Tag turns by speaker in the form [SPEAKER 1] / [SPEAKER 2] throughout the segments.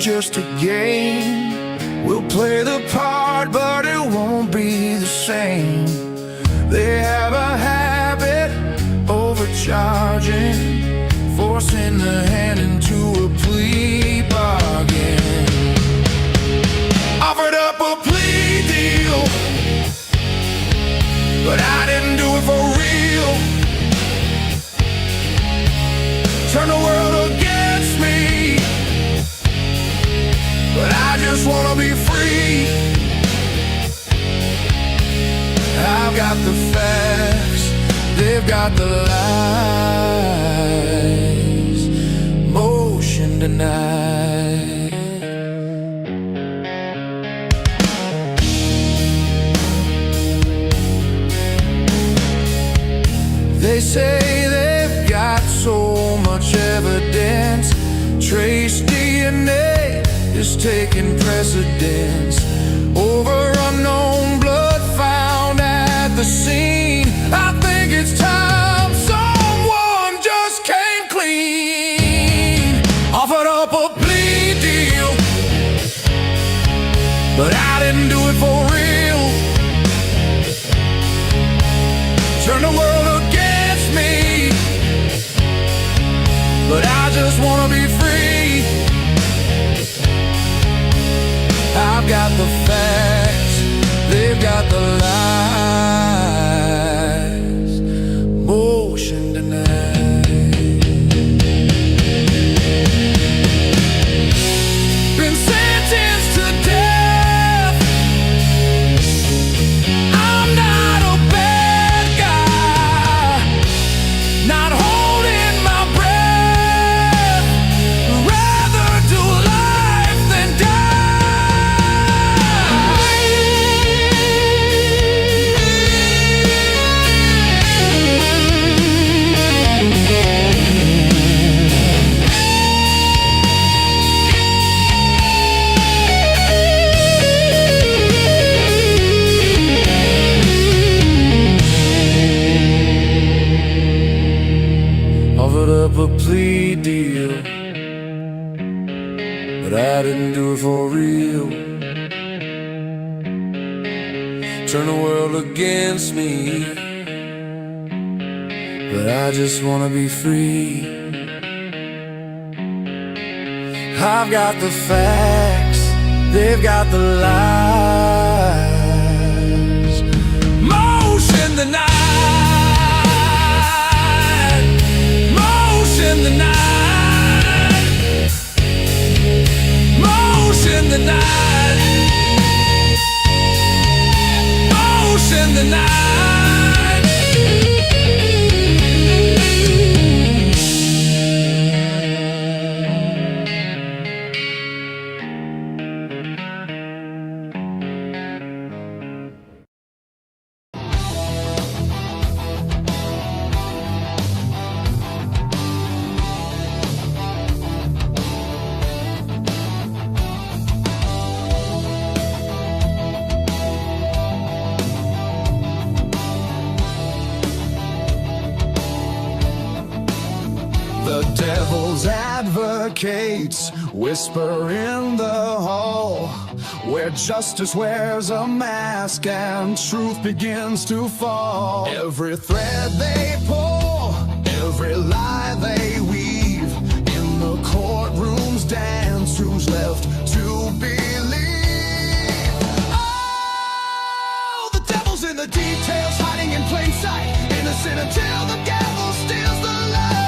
[SPEAKER 1] just a game. We'll play the part, but it won't be the same. They have a habit overcharging, forcing the hand into a plea bargain. Offered up a plea deal, but I didn't do it for real. Turn the world against me, but I just wanna be free. I've got the facts, they've got the lies. Motion denied. They say they've got so much evidence. Trace DNA is taking precedence over unknown blood found at the scene. I think it's time someone just came clean. Offered up a plea deal, but I didn't do it for real. Turn the world against me, but I just wanna be free. I've got the facts, they've got the lies. Motion denied. Been sentenced to death. I'm not a bad guy, not holding my breath. Rather do life than offered up a plea deal, but I didn't do it for real. Turn the world against me, but I just wanna be free. I've got the facts, they've got the lies. Motion the night. Motion the night. Motion the night. Motion the night. The devil's advocates whisper in the hall, where justice wears a mask and truth begins to fall. Every thread they pull, every lie they weave, in the courtroom's dance, who's left to believe? Oh, the devil's in the details, hiding in plain sight, innocent until the gavel steals the light.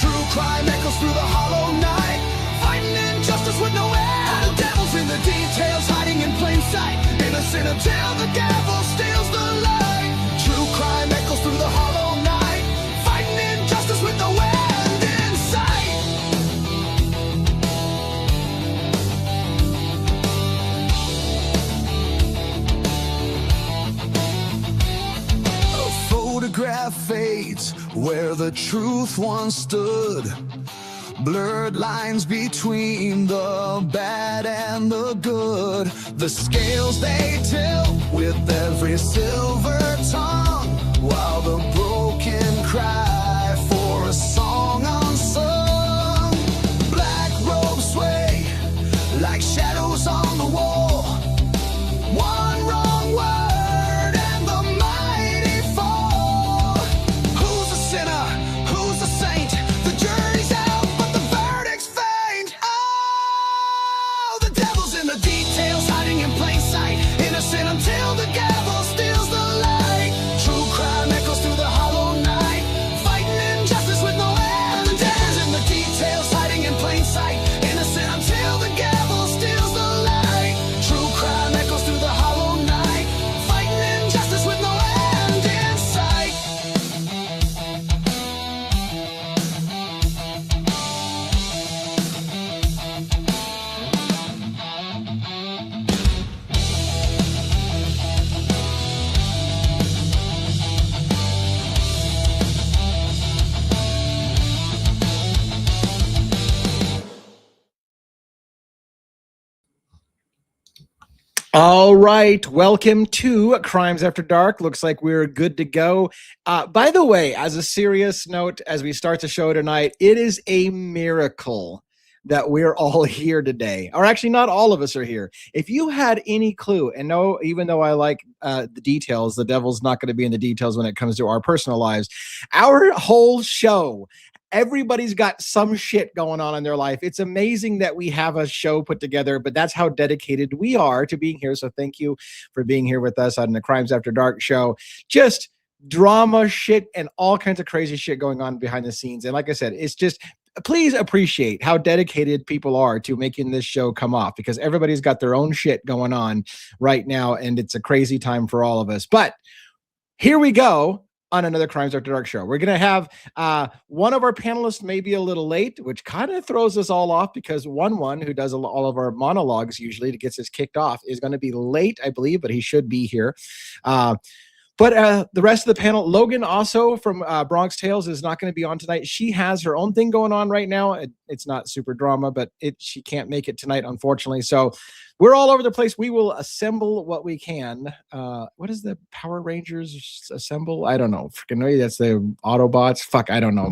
[SPEAKER 1] True crime echoes through the hollow night, fighting injustice with no end. The devil's in the details, hiding in plain sight, innocent until the gavel steals the light. True crime echoes through the hollow night, fighting injustice with no end in sight. A photograph fades where the truth once stood, blurred lines between the bad and the good. The scales they tilt with every silver tongue, while the broken cry for a song unsung. Black robes sway
[SPEAKER 2] All right. Welcome to Crimes After Dark. Looks like we're good to go. By the way, as a serious note, as we start the show tonight, it is a miracle that we're all here today. Or actually, not all of us are here. If you had any clue, and no, even though I like the details, the devil's not going to be in the details when it comes to our personal lives. Our whole show, everybody's got some shit going on in their life. It's amazing that we have a show put together, but that's how dedicated we are to being here. So thank you for being here with us on the Crimes After Dark show. Just drama shit and all kinds of crazy shit going on behind the scenes. And like I said, it's just, please appreciate how dedicated people are to making this show come off, because everybody's got their own shit going on right now. And it's a crazy time for all of us. But here we go on another Crimes After Dark show. We're going to have one of our panelists maybe a little late, which kind of throws us all off, because one who does all of our monologues usually to get us kicked off is going to be late, I believe, but he should be here. But the rest of the panel, Logan also from Bronx Tales is not going to be on tonight. She has her own thing going on right now. It's not super drama, but she can't make it tonight, unfortunately. So we're all over the place. We will assemble what we can. What is the Power Rangers assemble? I don't know. Freaking know that's the Autobots. Fuck, I don't know.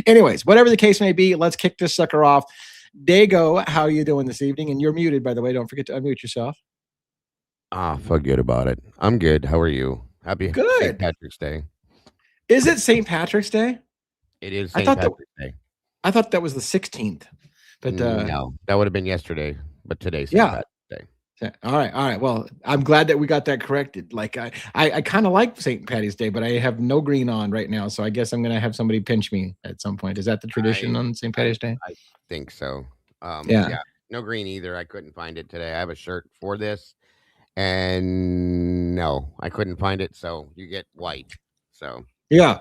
[SPEAKER 2] Anyways, whatever the case may be, let's kick this sucker off. Dago, how are you doing this evening? And you're muted, by the way. Don't forget to unmute yourself.
[SPEAKER 3] Forget about it. I'm good. How are you? Happy St. Patrick's Day.
[SPEAKER 2] Is it St. Patrick's Day?
[SPEAKER 3] It is St. Patrick's Day.
[SPEAKER 2] I thought that was the 16th. But
[SPEAKER 3] no, that would have been yesterday, but today's St. Patrick's Day.
[SPEAKER 2] All right. Well, I'm glad that we got that corrected. Like I kind of like St. Patty's Day, but I have no green on right now, so I guess I'm gonna have somebody pinch me at some point. Is that the tradition on St. Patty's Day?
[SPEAKER 3] I think so. Yeah, no green either. I couldn't find it today. I have a shirt for this, and no, I couldn't find it. So you get white. So
[SPEAKER 2] yeah.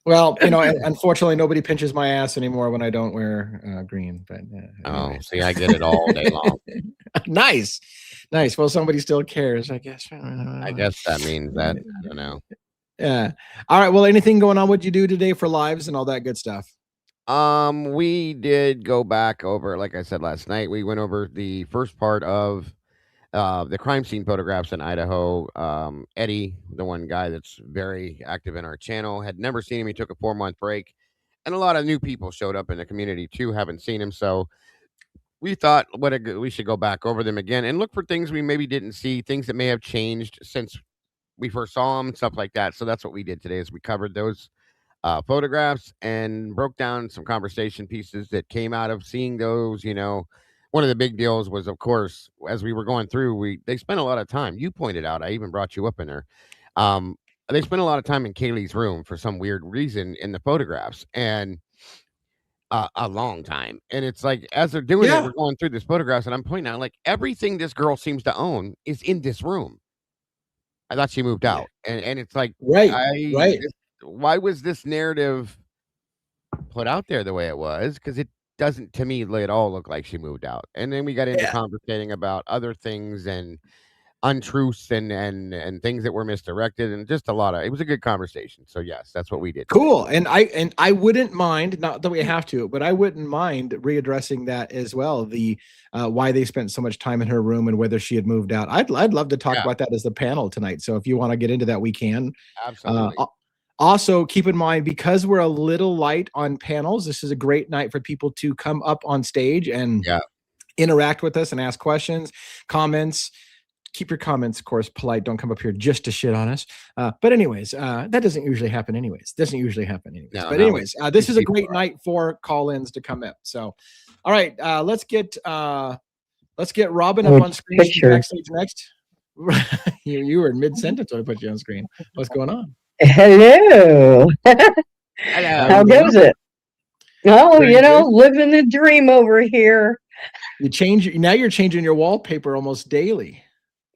[SPEAKER 2] Well, unfortunately, nobody pinches my ass anymore when I don't wear green. But
[SPEAKER 3] see, I get it all day long.
[SPEAKER 2] Nice. Well, somebody still cares, I guess.
[SPEAKER 3] I guess that means that. I don't know.
[SPEAKER 2] Yeah. All right. Well, anything going on? What'd you do today for lives and all that good stuff?
[SPEAKER 3] We did go back over, like I said last night. We went over the first part of the crime scene photographs in Idaho. Eddie, the one guy that's very active in our channel, had never seen him. He took a 4-month break, and a lot of new people showed up in the community too, haven't seen him. So we thought we should go back over them again and look for things we maybe didn't see, things that may have changed since we first saw him, stuff like that. So that's what we did today, is we covered those photographs and broke down some conversation pieces that came out of seeing those. One of the big deals was, of course, as we were going through, they spent a lot of time. You pointed out, I even brought you up in there. They spent a lot of time in Kaylee's room for some weird reason in the photographs, and a long time. And it's like, as they're doing it, we're going through these photographs, and I'm pointing out, like, everything this girl seems to own is in this room. I thought she moved out, and it's like,
[SPEAKER 2] right.
[SPEAKER 3] Why was this narrative put out there the way it was? Because it doesn't, to me, at all look like she moved out. And then we got into conversating about other things and untruths and things that were misdirected, and just it was a good conversation. So yes, that's what we did.
[SPEAKER 2] Cool. And I wouldn't mind, not that we have to, but I wouldn't mind readdressing that as well. The why they spent so much time in her room and whether she had moved out. I'd love to talk about that as the panel tonight. So if you want to get into that, we can.
[SPEAKER 3] Absolutely.
[SPEAKER 2] Also, keep in mind, because we're a little light on panels, this is a great night for people to come up on stage and interact with us and ask questions, comments. Keep your comments, of course, polite. Don't come up here just to shit on us. But anyways, that doesn't usually happen anyways. This is a great night for call-ins to come up. So, all right, let's get Robin up on screen. Backstage next. You were in mid-sentence when I put you on screen. What's going on?
[SPEAKER 4] Hello. How goes it? Oh, living the dream over here.
[SPEAKER 2] You're changing your wallpaper almost daily.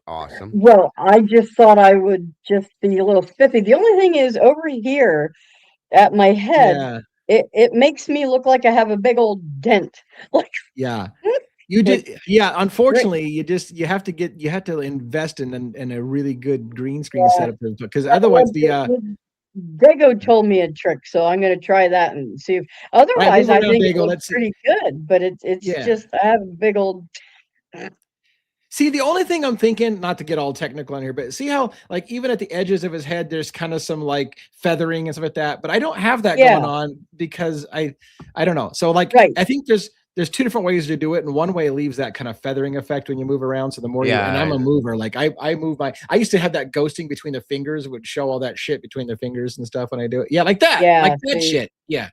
[SPEAKER 3] Awesome.
[SPEAKER 4] Well, I just thought I would just be a little spiffy. The only thing is, over here at my head, it makes me look like I have a big old dent.
[SPEAKER 2] You did, unfortunately, you have to invest in a really good green screen setup, because otherwise
[SPEAKER 4] Dago told me a trick, so I'm going to try that and see if. Otherwise, I think it looks pretty good, but it's just I have a big old.
[SPEAKER 2] See, the only thing I'm thinking, not to get all technical on here, but see how like even at the edges of his head, there's kind of some like feathering and stuff like that. But I don't have that going on because I don't know. So like I think there's two different ways to do it, and one way leaves that kind of feathering effect when you move around. So the more and I'm a mover, like I move I used to have that ghosting between the fingers, would show all that shit between the fingers and stuff when I do it. Yeah, like that. Like that shit. Yeah.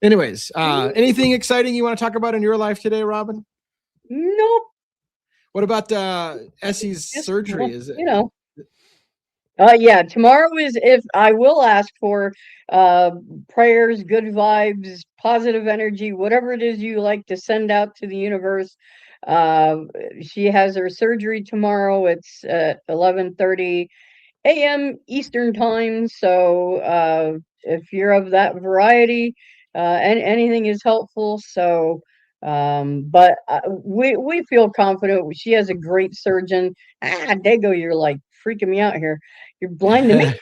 [SPEAKER 2] Anyways, anything exciting you want to talk about in your life today, Robin?
[SPEAKER 4] Nope.
[SPEAKER 2] What about Essie's surgery? Is it,
[SPEAKER 4] yeah, tomorrow is, if I will ask for prayers, good vibes, positive energy, whatever it is you like to send out to the universe. She has her surgery tomorrow. It's 11:30 a.m. Eastern time. So if you're of that variety, and anything is helpful. So but we feel confident. She has a great surgeon. Dago, you're like freaking me out here. You're blinding me.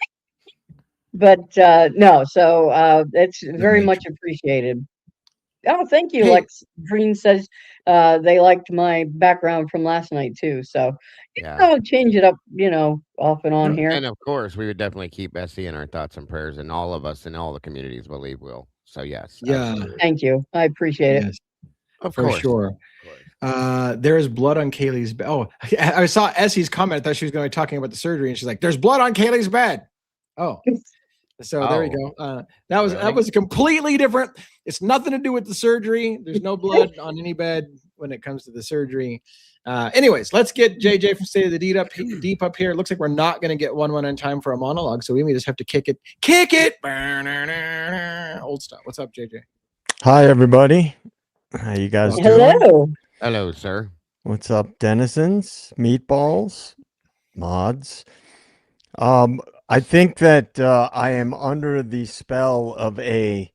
[SPEAKER 4] But no, so it's very much appreciated. Oh, thank you. Lex Green says they liked my background from last night too. So I'll change it up, off and on here.
[SPEAKER 3] And of course, we would definitely keep Essie in our thoughts and prayers, and all of us in all the communities believe will. So yes.
[SPEAKER 2] Yeah.
[SPEAKER 3] Absolutely.
[SPEAKER 4] Thank you. I appreciate it.
[SPEAKER 2] For sure. There is blood on Kaylee's bed. Oh, I saw Essie's comment. I thought she was going to be talking about the surgery, and she's like, "There's blood on Kaylee's bed." Oh, so there you go. That was completely different. It's nothing to do with the surgery. There's no blood on any bed when it comes to the surgery. Anyways, let's get JJ from State of the Deep up here. It looks like we're not going to get one in time for a monologue, so we may just have to kick it. Old stuff. What's up, JJ?
[SPEAKER 5] Hi, everybody. How you guys doing?
[SPEAKER 4] Hello.
[SPEAKER 3] Hello, sir.
[SPEAKER 5] What's up, denizens, meatballs, mods? I think that I am under the spell of a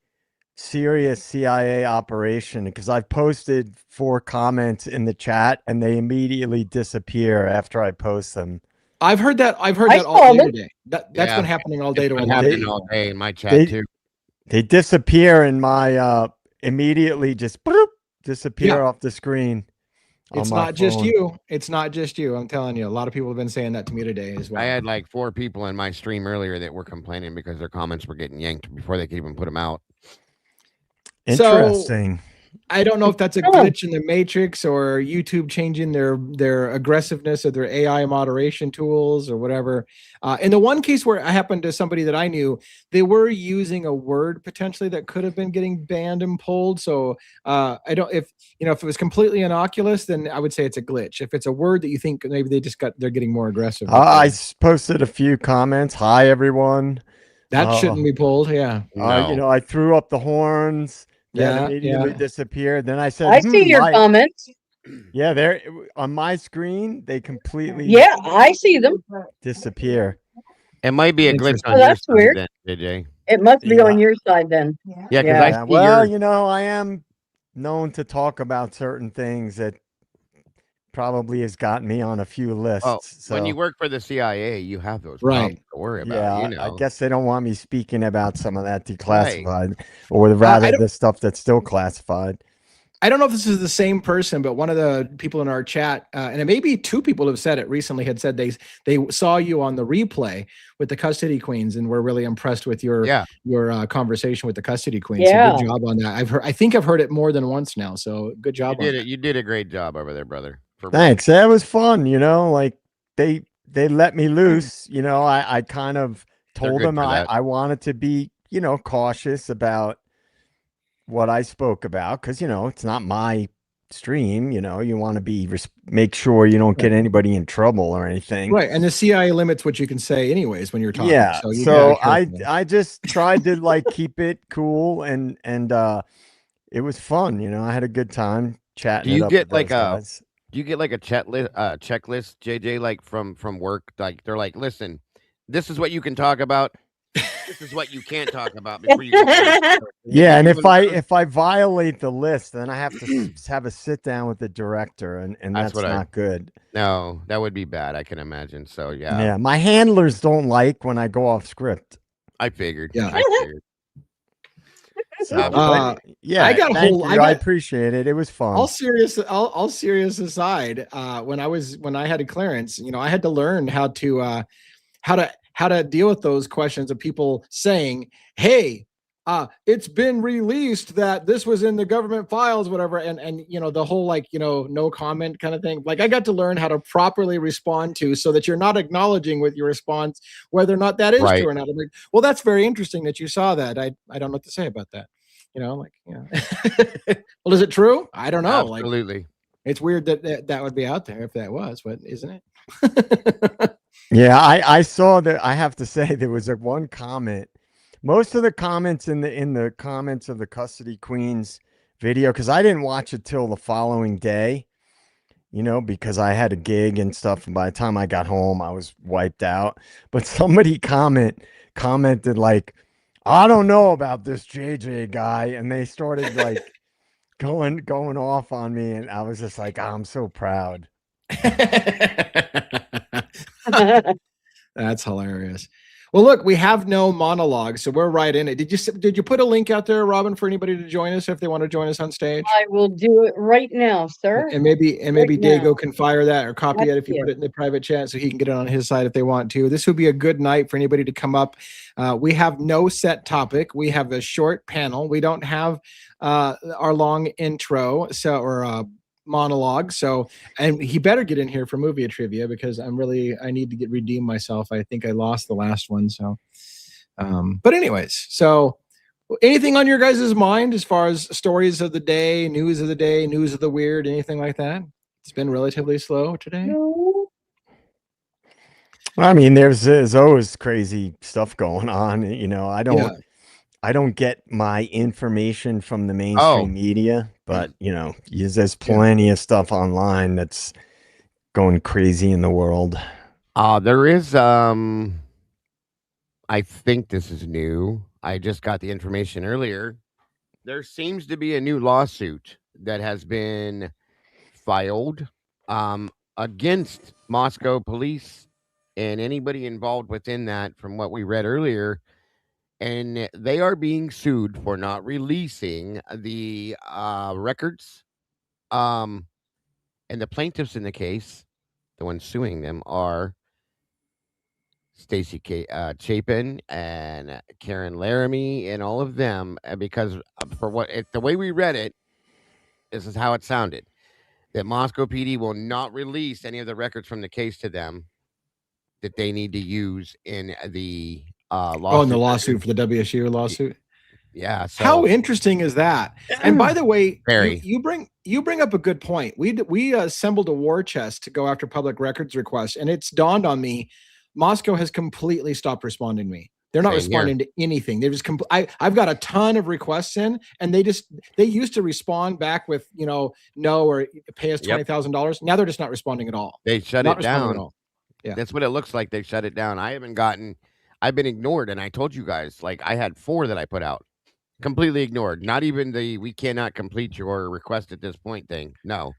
[SPEAKER 5] serious CIA operation because I've posted 4 comments in the chat and they immediately disappear after I post them.
[SPEAKER 2] I've heard that all day today. That's been happening all day to
[SPEAKER 3] happening all day in my chat too.
[SPEAKER 5] They disappear in my immediately just disappear off the screen.
[SPEAKER 2] It's not just you. It's not just you. I'm telling you, a lot of people have been saying that to me today as well.
[SPEAKER 3] I had like 4 people in my stream earlier that were complaining because their comments were getting yanked before they could even put them out.
[SPEAKER 5] Interesting.
[SPEAKER 2] So, I don't know if that's a glitch in the matrix or YouTube changing their aggressiveness of their AI moderation tools or whatever. In the one case where I happened to somebody that I knew, they were using a word potentially that could have been getting banned and pulled. So I don't, if it was completely innocuous, then I would say it's a glitch. If it's a word that you think maybe they're getting more aggressive.
[SPEAKER 5] I posted a few comments. Hi, everyone.
[SPEAKER 2] That shouldn't be pulled. Yeah.
[SPEAKER 3] No.
[SPEAKER 5] I threw up the horns. That immediately disappeared. Then I said,
[SPEAKER 4] I see your comments.
[SPEAKER 5] Yeah, there on my screen, they completely
[SPEAKER 4] I see them
[SPEAKER 5] disappear.
[SPEAKER 3] It might be a glitch on your side weird. Then, JJ.
[SPEAKER 4] It must be on your side then.
[SPEAKER 3] Yeah,
[SPEAKER 5] well, I am known to talk about certain things that probably has gotten me on a few lists.
[SPEAKER 3] Oh,
[SPEAKER 5] so.
[SPEAKER 3] When you work for the CIA, you have those problems to worry about.
[SPEAKER 5] I guess they don't want me speaking about some of that declassified, or rather the stuff that's still classified.
[SPEAKER 2] I don't know if this is the same person, but one of the people in our chat, and it may be 2 people have said it recently, had said they saw you on the replay with the custody queens and were really impressed with your conversation with the custody queens. So good job on that. I think I've heard it more than once now. So good job.
[SPEAKER 3] You did a great job over there, brother.
[SPEAKER 5] Thanks. That was fun. Like they let me loose. I kind of told them I wanted to be, cautious about what I spoke about because, it's not my stream. You want to make sure you don't get anybody in trouble or anything.
[SPEAKER 2] Right. And the CIA limits what you can say anyways when you're talking.
[SPEAKER 5] Yeah. So I just tried to keep it cool and it was fun. I had a good time chatting.
[SPEAKER 3] Do you get Do you get a checklist, JJ, from work? They're like, listen, this is what you can talk about. This is what you can't talk about before you.
[SPEAKER 5] Yeah, and if I violate the list, then I have to have a sit down with the director, and that's not good.
[SPEAKER 3] No, that would be bad. I can imagine. So
[SPEAKER 5] yeah, my handlers don't like when I go off script.
[SPEAKER 3] I figured.
[SPEAKER 2] Yeah.
[SPEAKER 3] I figured.
[SPEAKER 5] So, yeah,
[SPEAKER 2] I got a
[SPEAKER 5] thank
[SPEAKER 2] whole.
[SPEAKER 5] you. I appreciate it. It was fun.
[SPEAKER 2] All serious aside, when I had a clearance, I had to learn how to deal with those questions of people saying, "Hey, it's been released that this was in the government files, whatever," and the whole no comment kind of thing. Like, I got to learn how to properly respond to, so that you're not acknowledging with your response whether or not that is true or not. I'm like, well, that's very interesting that you saw that. I don't know what to say about that. Well, is it true? I don't know.
[SPEAKER 3] Absolutely.
[SPEAKER 2] Like, it's weird that would be out there if that was, but isn't it?
[SPEAKER 5] Yeah, I saw that. I have to say, there was one comment. Most of the comments in the comments of the Custody Queens video, because I didn't watch it till the following day, because I had a gig and stuff. And by the time I got home, I was wiped out. But somebody commented like, "I don't know about this JJ guy," and they started like going off on me, and I was just like, oh, I'm so proud.
[SPEAKER 2] That's hilarious. Well, look, we have no monologue, so we're right in it. Did you put a link out there, Robin, for anybody to join us if they want to join us on stage?
[SPEAKER 4] I will do it right now, sir.
[SPEAKER 2] And maybe
[SPEAKER 4] Right
[SPEAKER 2] Diego
[SPEAKER 4] now.
[SPEAKER 2] can fire that or copy it if you put it in the private chat, so he can get it on his side if they want to. This would be a good night for anybody to come up. We have no set topic. We have a short panel. We don't have our long intro, or monologue. So, and he better get in here for movie trivia, because I need to redeem myself. I think I lost the last one. So, but anyways, so anything on your guys' mind as far as stories of the day, news of the weird, anything like that? It's been relatively slow today.
[SPEAKER 4] No.
[SPEAKER 5] I mean, there's always crazy stuff going on. I don't get my information from the mainstream media, but there's plenty of stuff online that's going crazy in the world.
[SPEAKER 3] There is I think this is new. I just got the information earlier. There seems to be a new lawsuit that has been filed against Moscow police and anybody involved within that, from what we read earlier. And they are being sued for not releasing the records. And the plaintiffs in the case, the ones suing them, are Stacy Chapin and Karen Laramie and all of them. Because the way we read it, this is how it sounded: that Moscow PD will not release any of the records from the case to them that they need to use in the lawsuit.
[SPEAKER 2] In the lawsuit for the WSU lawsuit.
[SPEAKER 3] Yeah. So
[SPEAKER 2] how interesting is that? And by the way,
[SPEAKER 3] Very.
[SPEAKER 2] you bring up a good point. We assembled a war chest to go after public records requests, and it's dawned on me, Moscow has completely stopped responding to me. They're not responding to anything. They're just I've got a ton of requests in, and they used to respond back with no, or pay us $20,000. Now they're just not responding at all.
[SPEAKER 3] They shut it down.
[SPEAKER 2] At all. Yeah,
[SPEAKER 3] that's what it looks like. They shut it down. I've been ignored, and I told you guys, like, I had 4 that I put out, completely ignored. Not even the "we cannot complete your request at this point" thing. No.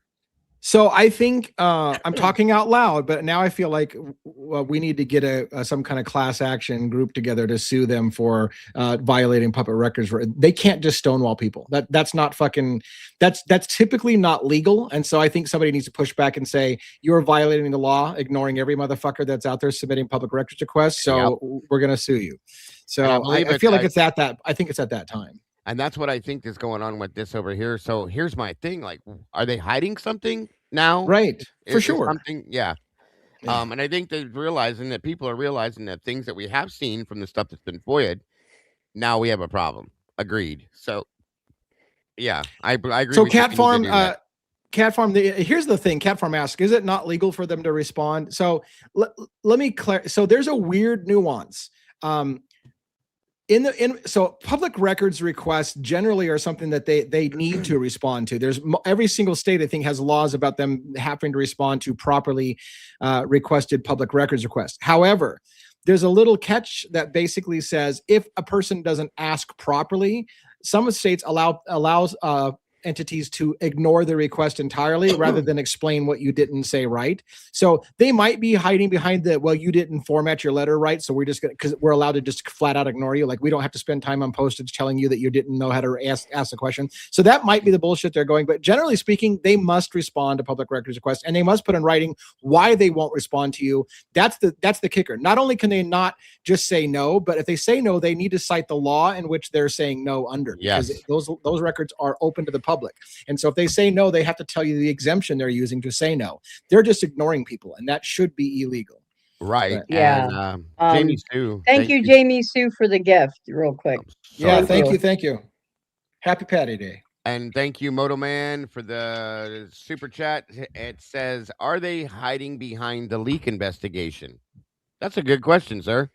[SPEAKER 2] So I think I'm talking out loud, but now I feel like we need to get some kind of class action group together to sue them for violating public records. They can't just stonewall people. That's not fucking. That's typically not legal. And so I think somebody needs to push back and say, you're violating the law, ignoring every motherfucker that's out there submitting public records requests. So we're gonna sue you. So I feel like it's at that. I think it's at that time.
[SPEAKER 3] And that's what I think is going on with this over here. So here's my thing: like, are they hiding something now?
[SPEAKER 2] Right, for sure.
[SPEAKER 3] Something, yeah. And I think people are realizing that things that we have seen from the stuff that's been FOIA'd, now we have a problem. Agreed. So, yeah, I agree.
[SPEAKER 2] So Cat Farm, here's the thing. Cat Farm asks, is it not legal for them to respond? So let me clarify. So there's a weird nuance. So public records requests generally are something that they need to respond to. There's every single state, I think, has laws about them having to respond to properly requested public records requests. However, there's a little catch that basically says if a person doesn't ask properly, some states allows entities to ignore the request entirely rather than explain what you didn't say right. So they might be hiding behind well, you didn't format your letter right, so we're just gonna, because we're allowed to just flat out ignore you. Like, we don't have to spend time on postage telling you that you didn't know how to ask the question. So that might be the bullshit they're going. But generally speaking, they must respond to public records requests, and they must put in writing why they won't respond to you. That's the kicker. Not only can they not just say no, but if they say no, they need to cite the law in which they're saying no under.
[SPEAKER 3] Yes.
[SPEAKER 2] Because those records are open to the public. And so if they say no, they have to tell you the exemption they're using to say no. They're just ignoring people, and that should be illegal.
[SPEAKER 3] Right.
[SPEAKER 2] But,
[SPEAKER 4] Yeah.
[SPEAKER 3] And, Jamie Sue.
[SPEAKER 4] Thank you, Jamie Sue, for the gift, real quick.
[SPEAKER 2] Yeah,
[SPEAKER 3] Sorry.
[SPEAKER 2] thank you. Happy Patty Day.
[SPEAKER 3] And thank you, Moto Man, for the super chat. It says, are they hiding behind the leak investigation? That's a good question, sir.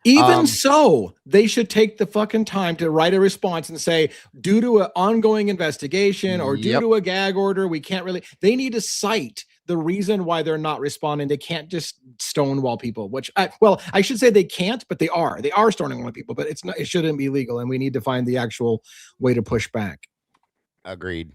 [SPEAKER 2] Even so, they should take the fucking time to write a response and say, due to an ongoing investigation or due to a gag order, we can't really. They need to cite the reason why they're not responding. They can't just stonewall people, which I should say they can't, but they are. They are stonewalling people, but it's not. It shouldn't be legal, and we need to find the actual way to push back.
[SPEAKER 3] Agreed.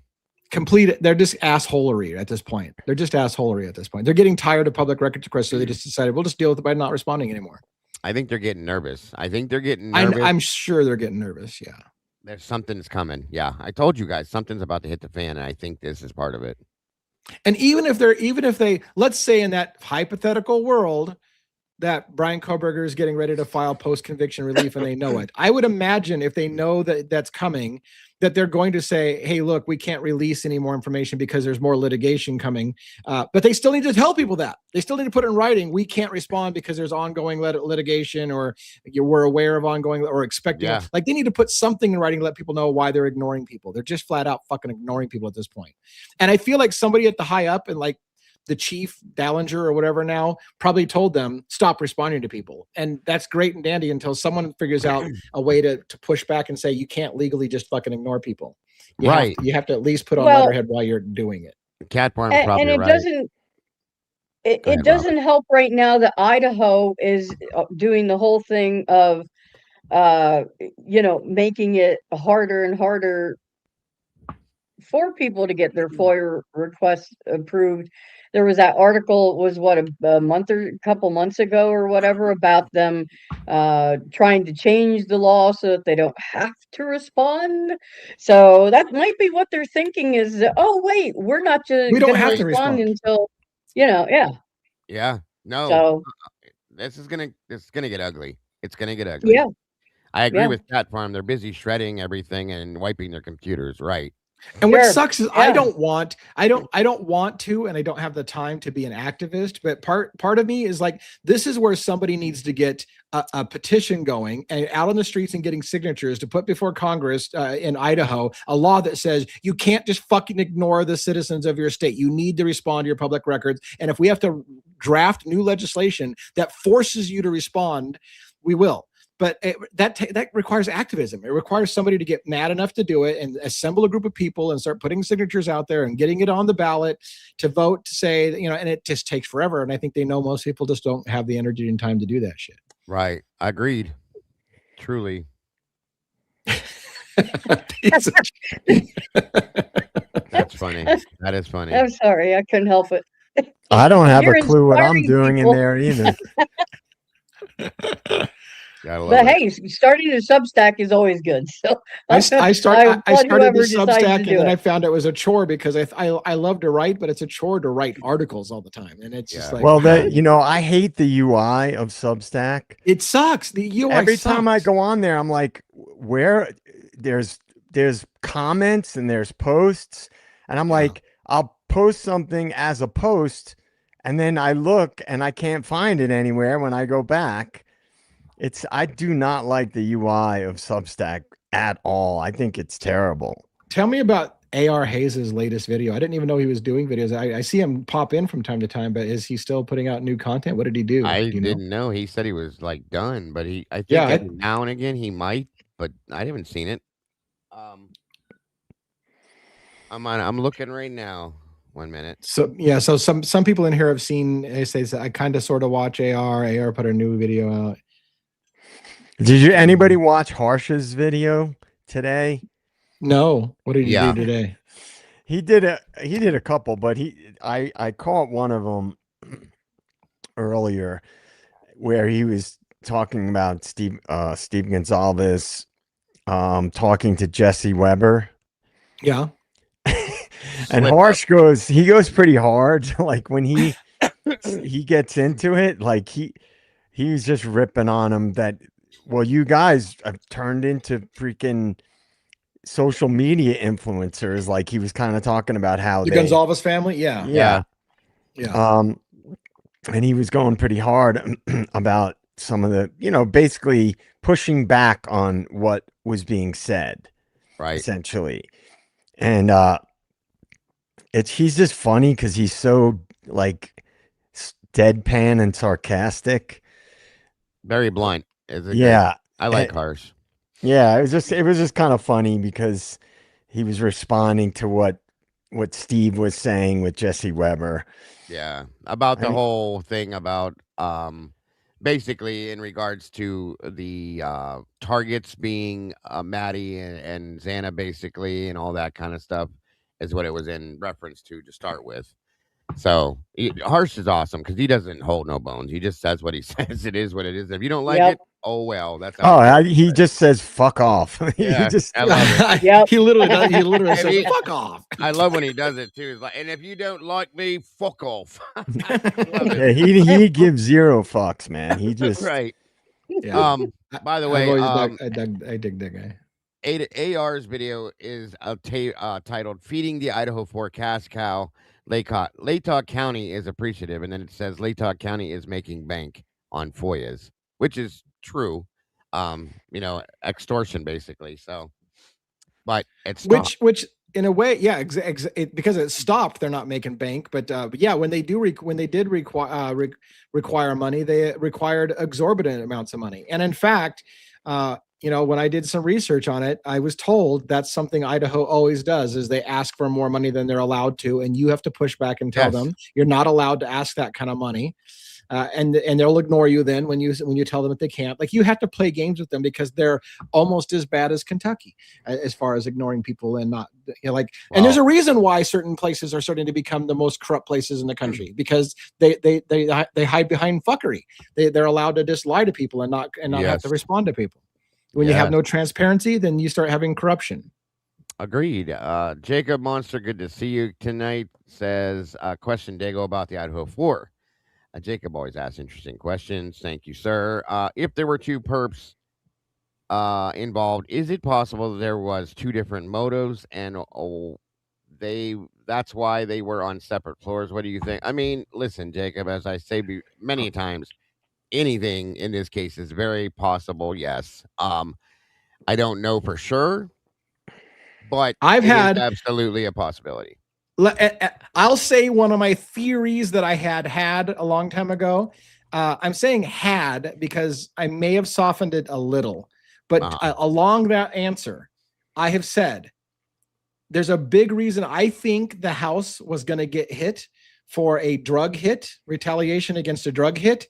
[SPEAKER 2] They're just assholery at this point. They're getting tired of public records requests, so they just decided we'll just deal with it by not responding anymore.
[SPEAKER 3] I think they're getting nervous.
[SPEAKER 2] I'm sure they're getting nervous. Yeah.
[SPEAKER 3] There's something's coming. Yeah. I told you guys something's about to hit the fan, and I think this is part of it.
[SPEAKER 2] And even if they, let's say in that hypothetical world that Brian Koberger is getting ready to file post-conviction relief and they know it, I would imagine if they know that that's coming, that they're going to say, hey, look, we can't release any more information because there's more litigation coming. But they still need to tell people that. They still need to put it in writing. We can't respond because there's ongoing litigation, or we're aware of ongoing or expecting.
[SPEAKER 3] Yeah.
[SPEAKER 2] Like, they need to put something in writing to let people know why they're ignoring people. They're just flat out fucking ignoring people at this point. And I feel like somebody at the high up, and like the chief Dallinger or whatever now, probably told them, stop responding to people. And that's great and dandy until someone figures out a way to push back and say, you can't legally just fucking ignore people. You have to at least put on letterhead while you're doing it.
[SPEAKER 3] Cat Farm is probably
[SPEAKER 4] and it
[SPEAKER 3] right.
[SPEAKER 4] doesn't it doesn't help right now that Idaho is doing the whole thing of making it harder and harder for people to get their FOIA requests approved. There was that article, was what, a couple months ago or whatever, about them trying to change the law so that they don't have to respond. So that might be what they're thinking is, oh wait, we're not just
[SPEAKER 2] we don't
[SPEAKER 4] gonna
[SPEAKER 2] have to respond
[SPEAKER 4] until
[SPEAKER 3] Yeah. No.
[SPEAKER 4] So
[SPEAKER 3] this is gonna get ugly. It's gonna get ugly.
[SPEAKER 4] yeah.
[SPEAKER 3] I agree with Cat Farm. They're busy shredding everything and wiping their computers, right?
[SPEAKER 2] And what sucks is I don't want to, and I don't have the time to be an activist, but part of me is like, this is where somebody needs to get a petition going and out on the streets and getting signatures to put before Congress in Idaho, a law that says you can't just fucking ignore the citizens of your state. You need to respond to your public records. And if we have to draft new legislation that forces you to respond, we will. But that requires activism. It requires somebody to get mad enough to do it and assemble a group of people and start putting signatures out there and getting it on the ballot to vote, to say, and it just takes forever. And I think they know most people just don't have the energy and time to do that shit.
[SPEAKER 3] Right. Agreed. Truly.
[SPEAKER 2] That's
[SPEAKER 3] funny. That is funny.
[SPEAKER 4] I'm sorry, I couldn't help it.
[SPEAKER 5] I don't have
[SPEAKER 4] You're
[SPEAKER 5] a clue what I'm doing
[SPEAKER 4] people.
[SPEAKER 5] in there either.
[SPEAKER 4] But hey, starting a Substack is always good. So
[SPEAKER 2] I started the Substack, and then
[SPEAKER 4] it.
[SPEAKER 2] I found it was a chore because I love to write, but it's a chore to write articles all the time, and it's just like,
[SPEAKER 5] well, I hate the UI of Substack.
[SPEAKER 2] It sucks. The UI
[SPEAKER 5] every
[SPEAKER 2] sucks.
[SPEAKER 5] time I go on there, I'm like, where there's comments and there's posts, and I'm like, I'll post something as a post, and then I look and I can't find it anywhere when I go back. I do not like the UI of Substack at all. I think it's terrible.
[SPEAKER 2] Tell me about A.R. Hayes' latest video. I didn't even know he was doing videos. I see him pop in from time to time, but is he still putting out new content? What did he do?
[SPEAKER 3] I didn't know. He said he was like done, but I think now and again he might, but I haven't seen it. I'm looking right now. 1 minute.
[SPEAKER 2] So some people in here have seen. They say I kind of sort of watch AR. AR put a new video out.
[SPEAKER 5] Did anybody watch Harsh's video today?
[SPEAKER 2] No. What did you do today?
[SPEAKER 5] He did a couple, but I caught one of them earlier where he was talking about Steve Gonzalez talking to Jesse Weber.
[SPEAKER 2] Yeah.
[SPEAKER 5] And Harsh goes pretty hard. Like when he gets into it, like he was just ripping on him that, well, you guys have turned into freaking social media influencers. Like he was kind of talking about how
[SPEAKER 2] The
[SPEAKER 5] they,
[SPEAKER 2] Gonzalez family. Yeah.
[SPEAKER 5] yeah.
[SPEAKER 2] Yeah.
[SPEAKER 5] And he was going pretty hard about some of the, basically pushing back on what was being said,
[SPEAKER 3] Right.
[SPEAKER 5] essentially. And he's just funny because he's so like deadpan and sarcastic.
[SPEAKER 3] Very blunt.
[SPEAKER 5] Yeah.
[SPEAKER 3] I like Harsh.
[SPEAKER 5] Yeah, it was just kind of funny because he was responding to what Steve was saying with Jesse Weber.
[SPEAKER 3] Yeah, about the whole thing about basically in regards to the targets being Maddie and Xana basically and all that kind of stuff is what it was in reference to start with. So Harsh is awesome because he doesn't hold no bones. He just says what he says. It is what it is. If you don't like it, oh well. That's how
[SPEAKER 5] he just says fuck off.
[SPEAKER 3] Yeah,
[SPEAKER 5] he just
[SPEAKER 3] I love it.
[SPEAKER 4] Yep.
[SPEAKER 2] He literally does. He literally says, "Fuck off."
[SPEAKER 3] I love when he does it too. It's like, and if you don't like me, fuck off. I love
[SPEAKER 5] yeah,
[SPEAKER 3] it.
[SPEAKER 5] he gives zero fucks, man. He just
[SPEAKER 3] Right.
[SPEAKER 2] Yeah.
[SPEAKER 3] By the
[SPEAKER 2] I've
[SPEAKER 3] way,
[SPEAKER 2] always I dig that guy.
[SPEAKER 3] AR's video is titled "Feeding the Idaho Forecast Cow." Latah County is appreciative, and then it says Latah County is making bank on FOIAs, which is true. Extortion basically. So, but it's
[SPEAKER 2] Which in a way, yeah, because it stopped, they're not making bank. But yeah, when they did require money, they required exorbitant amounts of money. And in fact, when I did some research on it, I was told that's something Idaho always does: is they ask for more money than they're allowed to, and you have to push back and tell them you're not allowed to ask that kind of money. And they'll ignore you then when you tell them that they can't. Like, you have to play games with them because they're almost as bad as Kentucky as far as ignoring people and not Wow. And there's a reason why certain places are starting to become the most corrupt places in the country, because they hide behind fuckery. They're allowed to just lie to people and not have to respond to people. When you have no transparency, then you start having corruption.
[SPEAKER 3] Agreed. Jacob Monster, good to see you tonight. Says question Dago about the Idaho 4. Jacob always asks interesting questions. Thank you, sir. If there were two perps involved, is it possible there was two different motives and that's why they were on separate floors? What do you think? I mean, listen, Jacob, as I say many times, anything in this case is very possible. Yes. I don't know for sure, but
[SPEAKER 2] I've had
[SPEAKER 3] absolutely a possibility.
[SPEAKER 2] I'll say one of my theories that I had a long time ago. I'm saying had because I may have softened it a little, but along that answer, I have said there's a big reason I think the house was going to get hit for a drug hit, retaliation against a drug hit,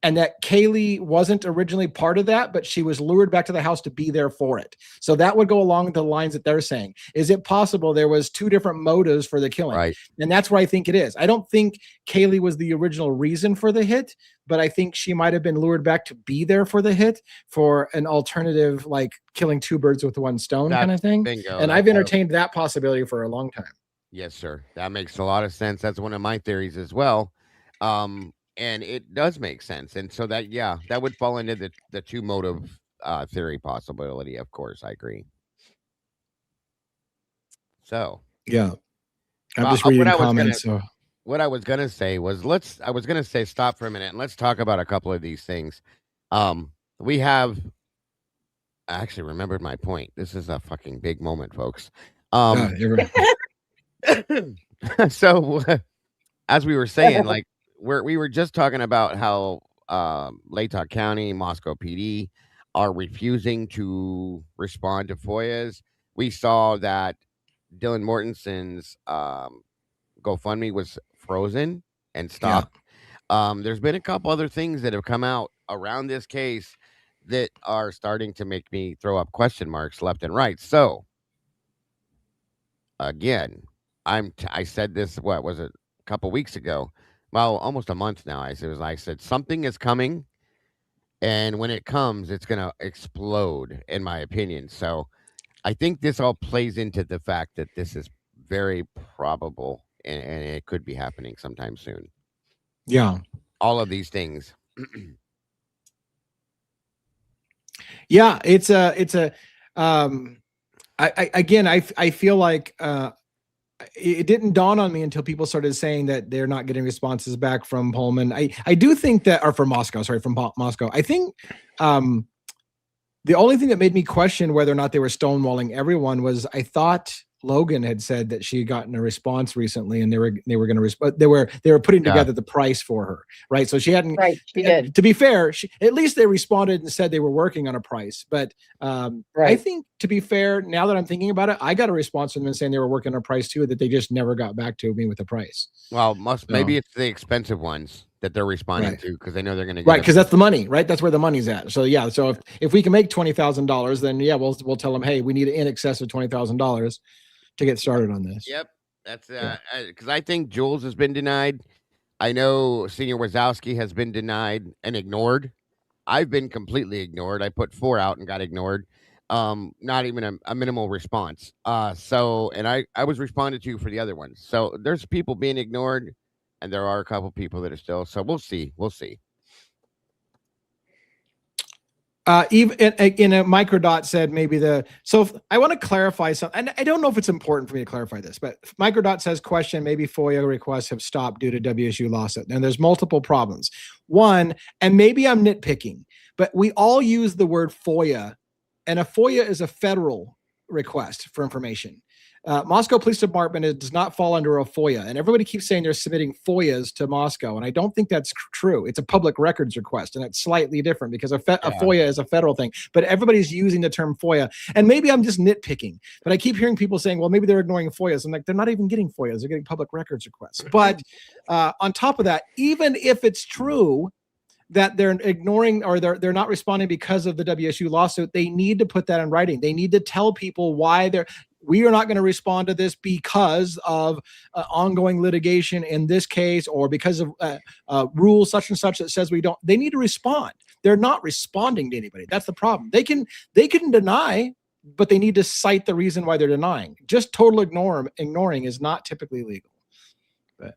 [SPEAKER 2] and that Kaylee wasn't originally part of that, but she was lured back to the house to be there for it. So that would go along the lines that they're saying. Is it possible there was two different motives for the killing?
[SPEAKER 3] Right.
[SPEAKER 2] And that's where I think it is. I don't think Kaylee was the original reason for the hit, but I think she might have been lured back to be there for the hit for an alternative, like killing two birds with one stone kind of thing.
[SPEAKER 3] Bingo.
[SPEAKER 2] And I've entertained that possibility for a long time.
[SPEAKER 3] Yes, sir. That makes a lot of sense. That's one of my theories as well. And it does make sense. And so that would fall into the two motive theory possibility. Of course, I agree. So
[SPEAKER 2] yeah, I'm just reading comments.
[SPEAKER 3] What I was gonna say was stop for a minute and let's talk about a couple of these things. We have I actually remembered my point. This is a fucking big moment, folks. So as we were saying, like we were just talking about how Latah County, Moscow PD are refusing to respond to FOIAs. We saw that Dylan Mortensen's GoFundMe was frozen and stopped. There's been a couple other things that have come out around this case that are starting to make me throw up question marks left and right. So again, I said this, what was it, a couple weeks ago? Well, almost a month now. I said something is coming, and when it comes, it's gonna explode, in my opinion. So I think this all plays into the fact that this is very probable, and it could be happening sometime soon.
[SPEAKER 2] Yeah.
[SPEAKER 3] All of these things.
[SPEAKER 2] Yeah, it's a I feel like it didn't dawn on me until people started saying that they're not getting responses back from Pullman. I do think that, or from Moscow, sorry, from Moscow. I think the only thing that made me question whether or not they were stonewalling everyone was I thought Logan had said that she had gotten a response recently, and they were going to respond. They were putting together the price for her, right? So she hadn't.
[SPEAKER 4] Right, she did.
[SPEAKER 2] To be fair, at least they responded and said they were working on a price. But I think, to be fair, now that I'm thinking about it, I got a response from them saying they were working on a price too, that they just never got back to me with the price.
[SPEAKER 3] Well, maybe it's the expensive ones that they're responding to, because they know they're going to get
[SPEAKER 2] because that's the money, right? That's where the money's at. So yeah, so if we can make $20,000, then yeah, we'll tell them, hey, we need in excess of $20,000 to get started on this.
[SPEAKER 3] Yep, that's because I think Jules has been denied. I know Senior Wazowski has been denied and ignored. I've been completely ignored. I put 4 out and got ignored. Not even a minimal response. So, and I was responded to for the other ones. So there's people being ignored, and there are a couple people that are still. So we'll see. We'll see.
[SPEAKER 2] Even in a Microdot said maybe I want to clarify something, and I don't know if it's important for me to clarify this, but Microdot says question, maybe FOIA requests have stopped due to WSU lawsuit. And there's multiple problems. One, and maybe I'm nitpicking, but we all use the word FOIA, and a FOIA is a federal request for information. Moscow Police Department does not fall under a FOIA, and everybody keeps saying they're submitting FOIAs to Moscow, and I don't think that's true. It's a public records request, and it's slightly different because a FOIA is a federal thing, but everybody's using the term FOIA, and maybe I'm just nitpicking, but I keep hearing people saying, well, maybe they're ignoring FOIAs. I'm like, they're not even getting FOIAs. They're getting public records requests. But on top of that, even if it's true that they're ignoring or they're not responding because of the WSU lawsuit, they need to put that in writing. They need to tell people why we are not going to respond to this because of ongoing litigation in this case, or because of rule such and such that says we don't. They need to respond. They're not responding to anybody. That's the problem. They can deny, but they need to cite the reason why they're denying. Just total ignoring is not typically legal. But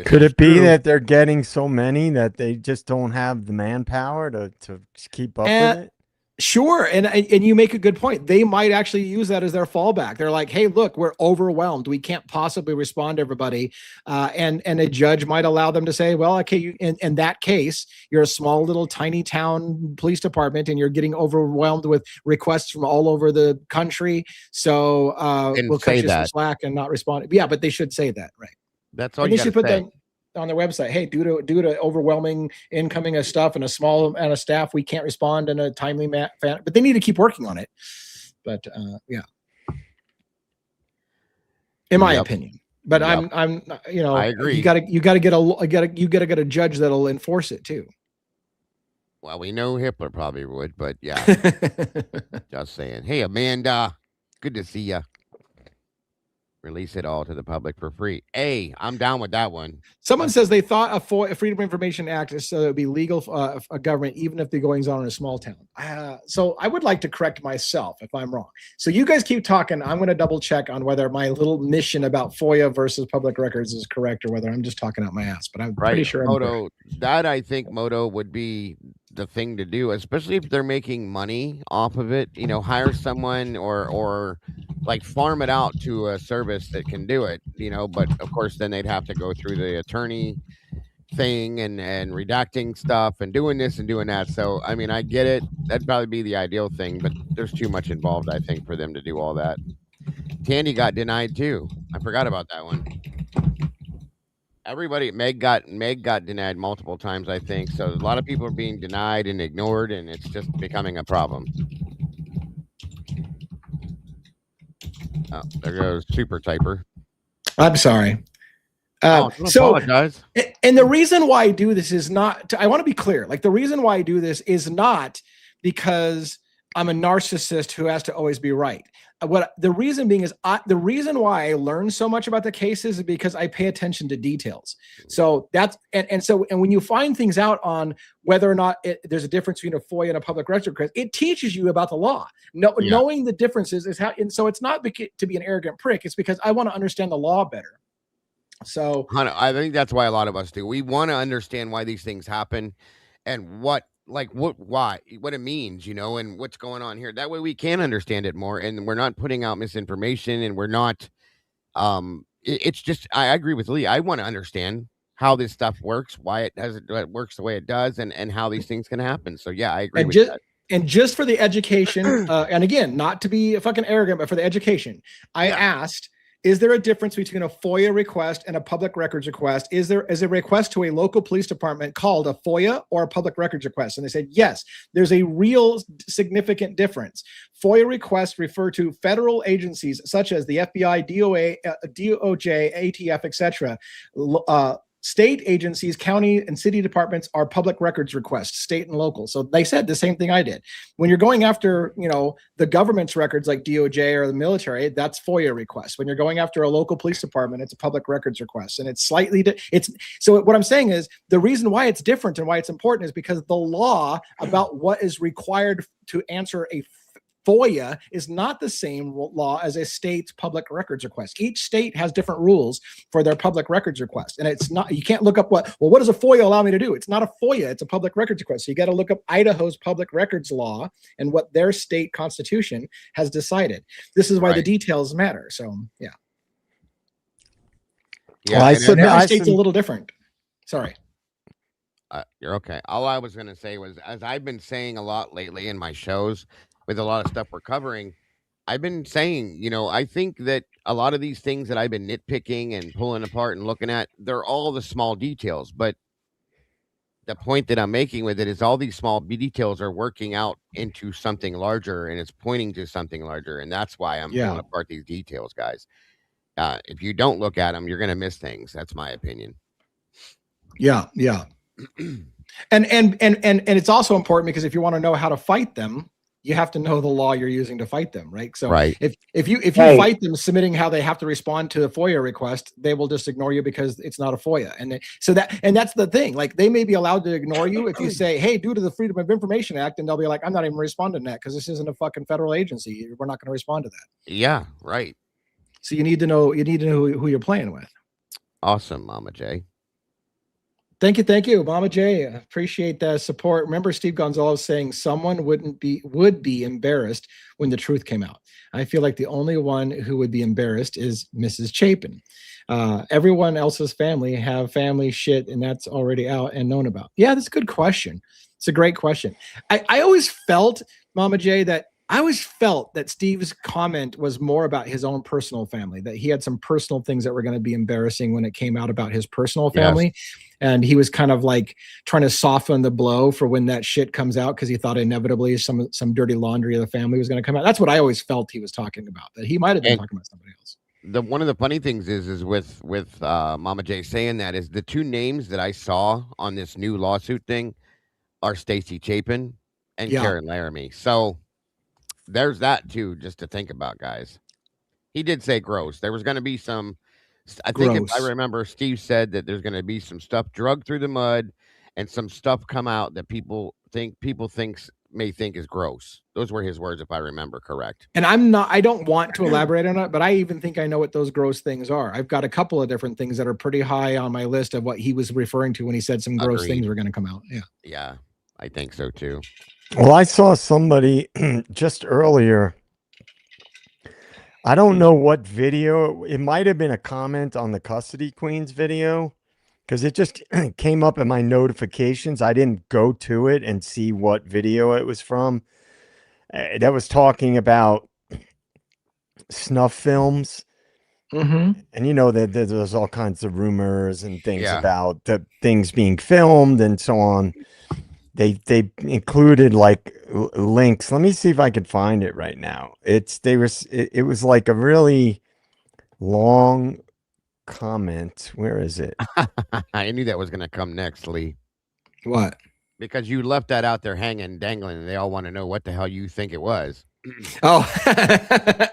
[SPEAKER 5] could it be that they're getting so many that they just don't have the manpower to keep up with it?
[SPEAKER 2] Sure. And you make a good point. They might actually use that as their fallback. They're like, hey, look, we're overwhelmed. We can't possibly respond to everybody. And a judge might allow them to say, well, okay, in that case, you're a small little tiny town police department and you're getting overwhelmed with requests from all over the country. So we'll cut you some slack and not respond. Yeah, but they should say that, right?
[SPEAKER 3] That's all you should put that
[SPEAKER 2] on their website. Hey, due to overwhelming incoming of stuff and a small amount of staff, we can't respond in a timely manner. But they need to keep working on it. But yeah, in my opinion. But I'm I agree. You got to get a judge that'll enforce it too.
[SPEAKER 3] Well, we know Hitler probably would, but yeah, just saying. Hey, Amanda, good to see you. Release it all to the public for free. Hey, I'm down with that one.
[SPEAKER 2] Someone says they thought a Freedom of Information Act is so it would be legal for a government, even if the goings on in a small town. So I would like to correct myself if I'm wrong. So you guys keep talking. I'm going to double check on whether my little mission about FOIA versus public records is correct or whether I'm just talking out my ass. But I'm pretty sure
[SPEAKER 3] Moto, I think Moto would be the thing to do, especially if they're making money off of it. Hire someone or like farm it out to a service that can do it, but of course then they'd have to go through the attorney thing and redacting stuff and doing this and doing that. So, I mean, I get it. That'd probably be the ideal thing, but there's too much involved, I think, for them to do all that. Tandy got denied too. I forgot about that one. Everybody, Meg got denied multiple times, I think. So a lot of people are being denied and ignored, and it's just becoming a problem. Oh, there goes Super Typer.
[SPEAKER 2] I'm sorry.
[SPEAKER 3] Apologize.
[SPEAKER 2] And the reason why I do this is not, I want to be clear. Like, the reason why I do this is not because I'm a narcissist who has to always be right. What the reason being is the reason why I learn so much about the cases is because I pay attention to details. So that's and when you find things out on whether or not there's a difference between a FOIA and a public records request, it teaches you about the law. Knowing the differences is how. And so it's not to be an arrogant prick. It's because I want to understand the law better. So
[SPEAKER 3] I think that's why a lot of us do. We want to understand why these things happen and why, what it means, and what's going on here. That way we can understand it more, and we're not putting out misinformation, and we're not, it's just, I agree with Lee. I want to understand how this stuff works, why it works the way it does, and how these things can happen. So yeah, I agree with that.
[SPEAKER 2] And just for the education, and again, not to be fucking arrogant, but for the education, I asked, is there a difference between a FOIA request and a public records request? Is a request to a local police department called a FOIA or a public records request? And they said, yes, there's a real significant difference. FOIA requests refer to federal agencies such as the FBI, DOJ, ATF, etc. State agencies, county and city departments are public records requests, state and local. So they said the same thing I did. When you're going after, the government's records like DOJ or the military, that's FOIA requests. When you're going after a local police department, it's a public records request. And it's so what I'm saying is the reason why it's different and why it's important is because the law about what is required to answer a FOIA is not the same law as a state's public records request. Each state has different rules for their public records request. And it's not, you can't look up what does a FOIA allow me to do? It's not a FOIA, it's a public records request. So you got to look up Idaho's public records law and what their state constitution has decided. This is why the details matter. So, yeah.
[SPEAKER 3] Yeah,
[SPEAKER 2] every state's a little different. Sorry.
[SPEAKER 3] You're okay. All I was going to say was, as I've been saying a lot lately in my shows, with a lot of stuff we're covering, I've been saying, I think that a lot of these things that I've been nitpicking and pulling apart and looking at, they're all the small details. But the point that I'm making with it is all these small details are working out into something larger, and it's pointing to something larger. And that's why I'm pulling apart these details, guys. If you don't look at them, you're going to miss things. That's my opinion.
[SPEAKER 2] Yeah. Yeah. and it's also important because if you want to know how to fight them, you have to know the law you're using to fight them, right? So if you fight them submitting how they have to respond to a FOIA request, they will just ignore you because it's not a FOIA. And that's the thing. Like, they may be allowed to ignore you if you say, hey, due to the Freedom of Information Act, and they'll be like, I'm not even responding to that because this isn't a fucking federal agency. We're not going to respond to that.
[SPEAKER 3] Yeah, right.
[SPEAKER 2] So you need to know who you're playing with.
[SPEAKER 3] Awesome, Mama J.
[SPEAKER 2] Thank you, Mama J. Appreciate the support. Remember Steve Gonzalez saying someone would be embarrassed when the truth came out. I feel like the only one who would be embarrassed is Mrs. Chapin. Everyone else's family have family shit, and that's already out and known about. Yeah, that's a good question. It's a great question. I always felt, Mama J, that Steve's comment was more about his own personal family, that he had some personal things that were going to be embarrassing when it came out about his personal family. Yes. And he was kind of like trying to soften the blow for when that shit comes out, because he thought inevitably some dirty laundry of the family was going to come out. That's what I always felt he was talking about, that he might have been talking about somebody else.
[SPEAKER 3] One of the funny things is with Mama J saying that is the two names that I saw on this new lawsuit thing are Stacy Chapin and Karen Laramie. So there's that too, just to think about, guys. He did say gross. There was going to be some, I think if I remember, Steve said that there's going to be some stuff drugged through the mud and some stuff come out that people may think is gross. Those were his words, if I remember correct.
[SPEAKER 2] And I don't want to elaborate on it, but I even think I know what those gross things are. I've got a couple of different things that are pretty high on my list of what he was referring to when he said some gross things were going to come out. Yeah.
[SPEAKER 3] Yeah, I think so too.
[SPEAKER 5] Well, I saw somebody just earlier. I don't know what video. It might have been a comment on the Custody Queens video, because it just came up in my notifications. I didn't go to it and see what video it was from. That was talking about snuff films.
[SPEAKER 2] Mm-hmm.
[SPEAKER 5] And that there's all kinds of rumors and things about the things being filmed and so on. They included like links. Let me see if I can find it right now. It was like a really long comment. Where is it?
[SPEAKER 3] I knew that was going to come next, Lee.
[SPEAKER 2] What?
[SPEAKER 3] because you left that out there hanging, dangling, and they all want to know what the hell you think it was.
[SPEAKER 2] Oh,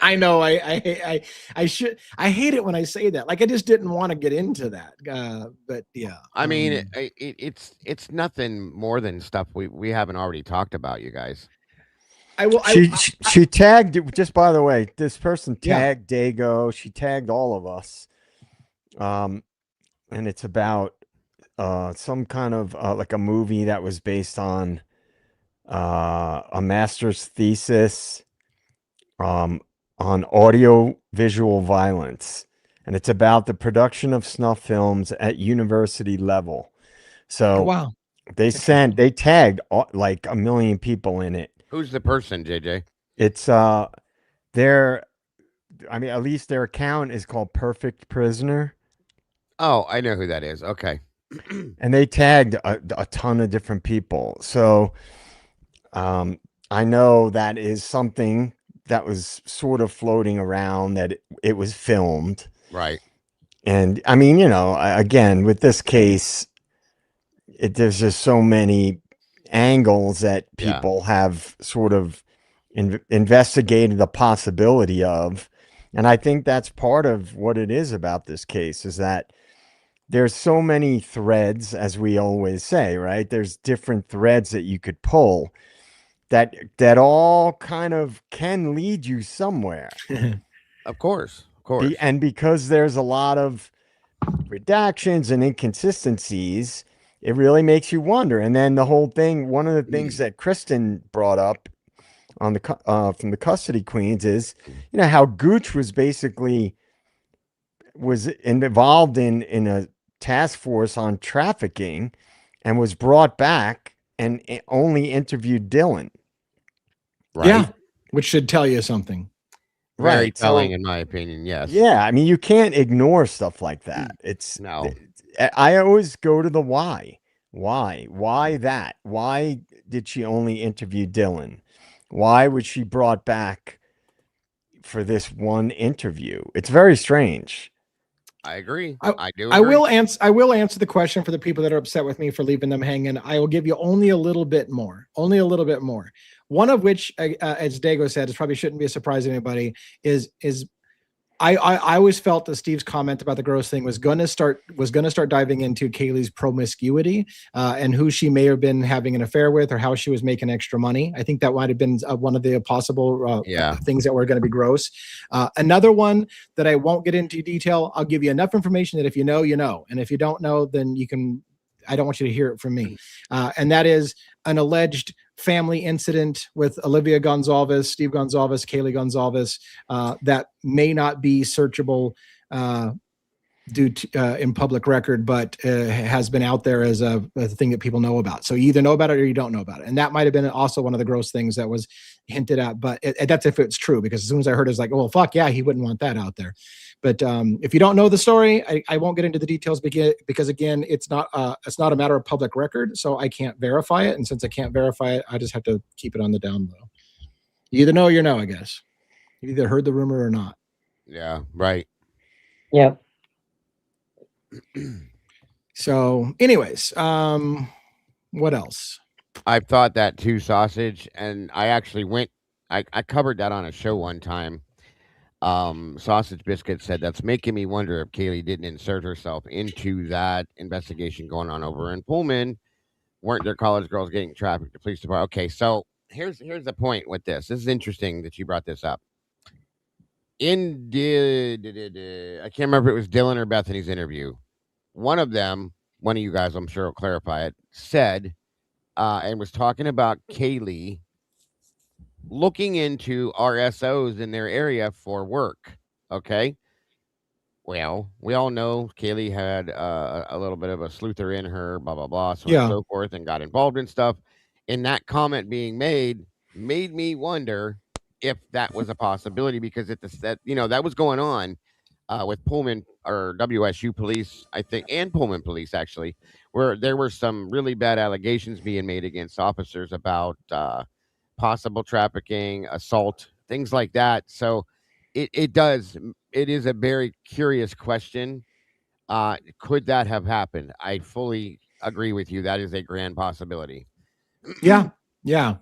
[SPEAKER 2] I know. I should. I hate it when I say that. Like I just didn't want to get into that. But yeah.
[SPEAKER 3] I mean, it's nothing more than stuff we haven't already talked about, you guys.
[SPEAKER 2] I will.
[SPEAKER 5] She tagged, just by the way, this person
[SPEAKER 2] Yeah.
[SPEAKER 5] tagged Dago. She tagged all of us. And it's about some kind of like a movie that was based on a master's thesis on audio visual violence, and it's about the production of snuff films at university level. So
[SPEAKER 2] Wow.
[SPEAKER 5] they tagged like 1 million people in it.
[SPEAKER 3] Who's the person, JJ?
[SPEAKER 5] It's I mean, at least their account is called Perfect Prisoner.
[SPEAKER 3] Oh, I know who that is. Okay.
[SPEAKER 5] And they tagged a ton of different people. So I know that is something that was sort of floating around, that it was filmed.
[SPEAKER 3] Right.
[SPEAKER 5] And I mean, again, with this case, there's just so many angles that people have sort of investigated the possibility of. And I think that's part of what it is about this case, is that there's so many threads, as we always say, right? There's different threads that you could pull that all kind of can lead you somewhere.
[SPEAKER 3] Of course.
[SPEAKER 5] And because there's a lot of redactions and inconsistencies, it really makes you wonder. And then the whole thing, one of the things that Kristen brought up on the from the Custody Queens is, how Gooch was involved in a task force on trafficking and was brought back and only interviewed Dylan.
[SPEAKER 3] Right.
[SPEAKER 2] Yeah, which should tell you something.
[SPEAKER 3] Very telling, in my opinion. Yes.
[SPEAKER 5] Yeah, I mean, you can't ignore stuff like that. I always go to the why. Why that? Why did she only interview Dylan? Why was she brought back for this one interview? It's very strange.
[SPEAKER 3] I agree. I do.
[SPEAKER 2] I will answer the question for the people that are upset with me for leaving them hanging. I will give you only a little bit more. One of which, as Dago said, it probably shouldn't be a surprise to anybody. Is I always felt that Steve's comment about the gross thing was gonna start diving into Kaylee's promiscuity and who she may have been having an affair with, or how she was making extra money. I think that might have been one of the possible things that were going to be gross. Another one that I won't get into detail. I'll give you enough information that if you know, you know, and if you don't know, then you can. I don't want you to hear it from me. And that is an alleged family incident with Olivia Gonzalez, Steve Gonzalez, Kaylee Gonzalez, that may not be searchable due to in public record, but has been out there as a thing that people know about. So you either know about it or you don't know about it. And that might have been also one of the gross things that was hinted at, but that's if it's true, because as soon as I heard it, it's like, oh, well, fuck yeah, he wouldn't want that out there. But if you don't know the story, I won't get into the details because again, it's not a matter of public record, so I can't verify it. And since I can't verify it, I just have to keep it on the down low. You either know or you know, I guess. You either heard the rumor or not.
[SPEAKER 3] Yeah, right.
[SPEAKER 4] Yep.
[SPEAKER 2] So, anyways, what else?
[SPEAKER 3] I've thought that too, Sausage, and I actually I covered that on a show one time. Sausage Biscuit said that's making me wonder if Kaylee didn't insert herself into that investigation going on over in Pullman. Weren't there college girls getting trafficked to the police department? Okay, so here's the point with this. This is interesting that you brought this up. I can't remember if it was Dylan or Bethany's interview. One of you guys, I'm sure will clarify it, said and was talking about Kaylee looking into RSOs in their area for work. Okay. Well, we all know Kaylee had a little bit of a sleuther in her, blah, blah, blah, so on and so forth, and got involved in stuff. And that comment being made me wonder if that was a possibility, because that was going on with Pullman or WSU police, I think, and Pullman police, actually, where there were some really bad allegations being made against officers about possible trafficking, assault, things like that. So it is a very curious question. Could that have happened? I fully agree with you. That is a grand possibility.
[SPEAKER 2] Yeah. Yeah.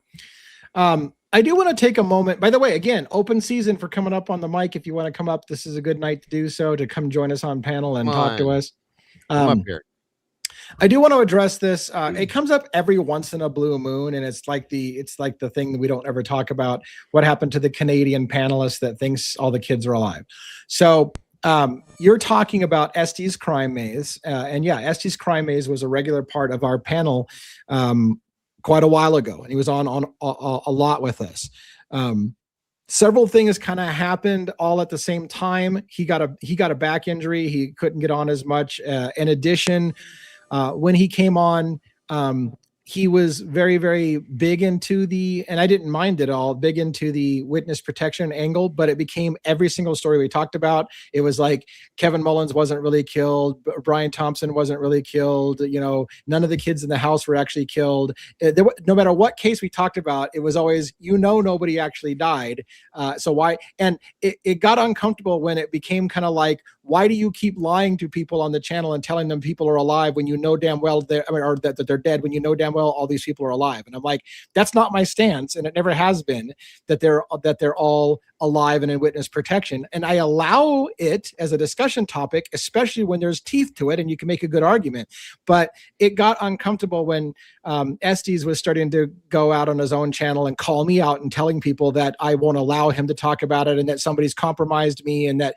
[SPEAKER 2] I do want to take a moment. By the way, again, open season for coming up on the mic. If you want to come up, this is a good night to do so, to come join us on panel and
[SPEAKER 3] Come
[SPEAKER 2] talk to
[SPEAKER 3] on.
[SPEAKER 2] us.
[SPEAKER 3] Come up here.
[SPEAKER 2] I do want to address this. It comes up every once in a blue moon, and it's like the thing that we don't ever talk about. What happened to the Canadian panelist that thinks all the kids are alive? So you're talking about Este's crime maze, and yeah, Este's crime maze was a regular part of our panel quite a while ago, and he was on a lot with us. Several things kind of happened all at the same time. He got a back injury. He couldn't get on as much. In addition, when he came on, he was very, very big into and I didn't mind it all, big into the witness protection angle, but it became every single story we talked about. It was like Kevin Mullins wasn't really killed. Brian Thompson wasn't really killed. None of the kids in the house were actually killed. No matter what case we talked about, it was always, nobody actually died. So why? And it got uncomfortable when it became kind of like, why do you keep lying to people on the channel and telling them people are alive when you know damn well that they're dead, when you know damn well all these people are alive? And I'm like, that's not my stance, and it never has been, that they're all alive and in witness protection. And I allow it as a discussion topic, especially when there's teeth to it and you can make a good argument. But it got uncomfortable when Estes was starting to go out on his own channel and call me out and telling people that I won't allow him to talk about it, and that somebody's compromised me, and that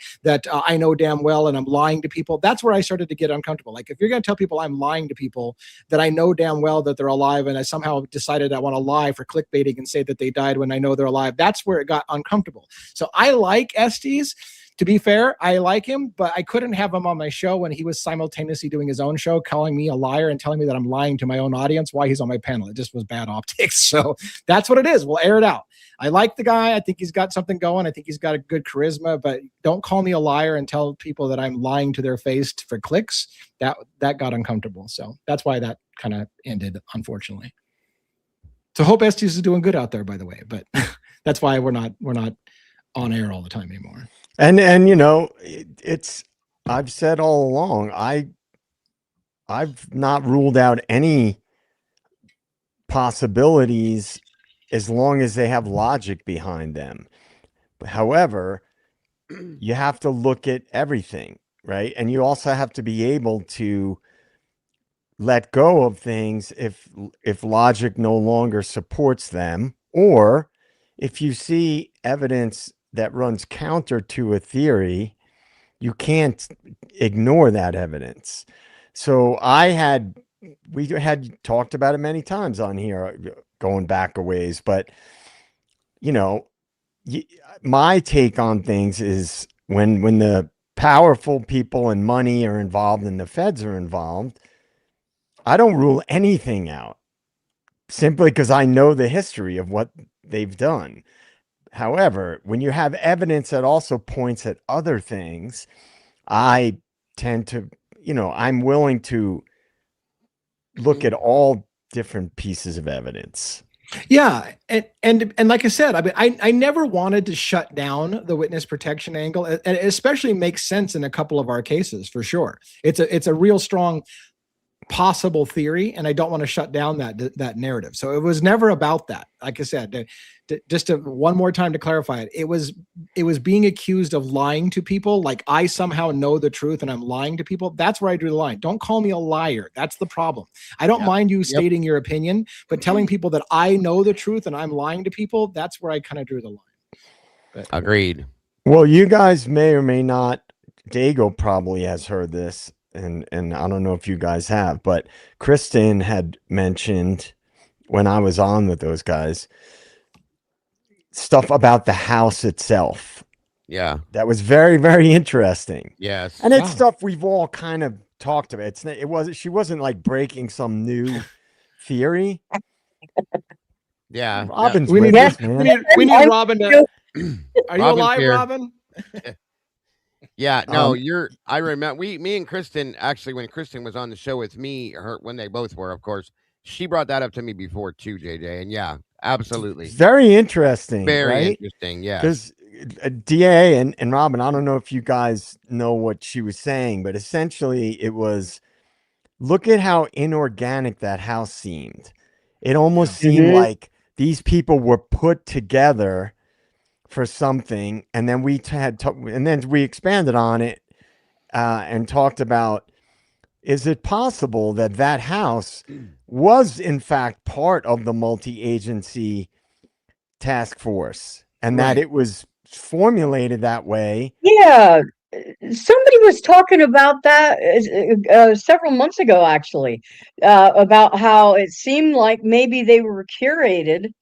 [SPEAKER 2] I know damn well and I'm lying to people. That's where I started to get uncomfortable. Like, if you're going to tell people I'm lying to people, that I know damn well that they're alive, and I somehow decided I want to lie for clickbaiting and say that they died when I know they're alive, that's where it got uncomfortable. So I like Estes. To be fair, I like him, but I couldn't have him on my show when he was simultaneously doing his own show, calling me a liar and telling me that I'm lying to my own audience while he's on my panel. It just was bad optics. So that's what it is. We'll air it out. I like the guy. I think he's got something going. I think he's got a good charisma, but don't call me a liar and tell people that I'm lying to their face for clicks. That got uncomfortable. So that's why that kind of ended, unfortunately. So hope Estes is doing good out there, by the way, but that's why we're not on air all the time anymore.
[SPEAKER 5] And it's, I've said all along, I've not ruled out any possibilities as long as they have logic behind them. However, you have to look at everything, right? And you also have to be able to let go of things if logic no longer supports them, or if you see evidence that runs counter to a theory, you can't ignore that evidence. So we had talked about it many times on here, going back a ways, but my take on things is when the powerful people and money are involved and the feds are involved, I don't rule anything out simply because I know the history of what they've done. However, when you have evidence that also points at other things, I tend to, I'm willing to look at all different pieces of evidence.
[SPEAKER 2] Yeah. And like I said, I mean, I never wanted to shut down the witness protection angle. And it especially makes sense in a couple of our cases, for sure. It's a real strong possible theory, and I don't want to shut down that narrative. So it was never about that. Like I said, one more time to clarify it, it was being accused of lying to people. Like, I somehow know the truth and I'm lying to people. That's where I drew the line. Don't call me a liar. That's the problem. I don't mind you stating your opinion, but telling people that I know the truth and I'm lying to people, that's where I kind of drew the line. But,
[SPEAKER 3] agreed.
[SPEAKER 5] Well, you guys may or may not, Dago probably has heard this, and I don't know if you guys have, but Kristen had mentioned when I was on with those guys, stuff about the house itself.
[SPEAKER 3] Yeah.
[SPEAKER 5] That was very, very interesting.
[SPEAKER 3] Yes.
[SPEAKER 5] And it's stuff we've all kind of talked about. She wasn't like breaking some new theory.
[SPEAKER 3] Yeah.
[SPEAKER 5] Robin's
[SPEAKER 2] we
[SPEAKER 5] with
[SPEAKER 2] need,
[SPEAKER 5] us, man.
[SPEAKER 2] we need Robin to. Are you
[SPEAKER 3] Robin's
[SPEAKER 2] alive,
[SPEAKER 3] here.
[SPEAKER 2] Robin?
[SPEAKER 3] Yeah, no, I remember me and Kristen, actually, when Kristen was on the show with me, when they both were, of course, she brought that up to me before too, JJ. And yeah, absolutely.
[SPEAKER 5] Very interesting.
[SPEAKER 3] Very
[SPEAKER 5] right?
[SPEAKER 3] interesting. Yeah.
[SPEAKER 5] Because DA and Robin, I don't know if you guys know what she was saying, but essentially it was, look at how inorganic that house seemed. It almost seemed like these people were put together for something, and then and then we expanded on it and talked about, is it possible that that house was in fact part of the multi-agency task force, and that it was formulated that way?
[SPEAKER 4] Yeah, somebody was talking about that several months ago, actually, about how it seemed like maybe they were curated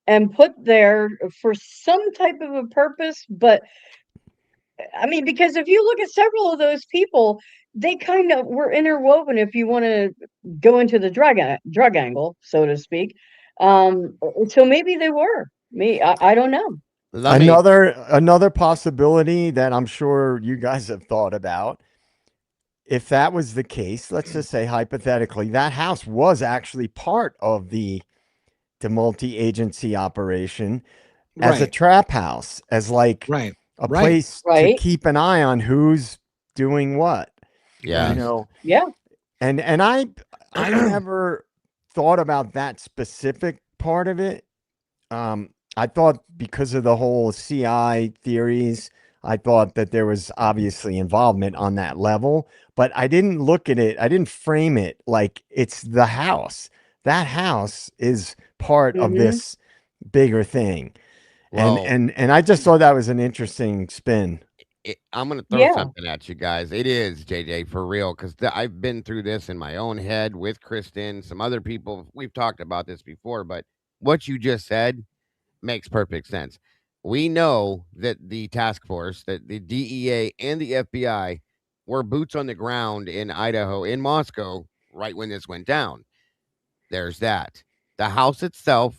[SPEAKER 4] and put there for some type of a purpose. But I mean, because if you look at several of those people, they kind of were interwoven, if you want to go into the drug angle, so to speak. So maybe they were. I don't know.
[SPEAKER 3] Let me.
[SPEAKER 5] Another possibility that I'm sure you guys have thought about, if that was the case, let's just say hypothetically, that house was actually part of the multi-agency operation as a trap house, as like a place to keep an eye on who's doing what.
[SPEAKER 3] Yeah.
[SPEAKER 5] You know?
[SPEAKER 4] Yeah.
[SPEAKER 5] And I never thought about that specific part of it. I thought because of the whole CI theories, I thought that there was obviously involvement on that level, but I didn't look at it. I didn't frame it like it's the house. That house is part of this bigger thing.
[SPEAKER 3] Whoa.
[SPEAKER 5] And I just thought that was an interesting spin.
[SPEAKER 3] I'm going to throw something at you guys. It is, JJ, for real, because I've been through this in my own head with Kristen, some other people. We've talked about this before, but what you just said makes perfect sense. We know that the task force, that the DEA and the FBI were boots on the ground in Idaho, in Moscow, right when this went down. There's that. The house itself,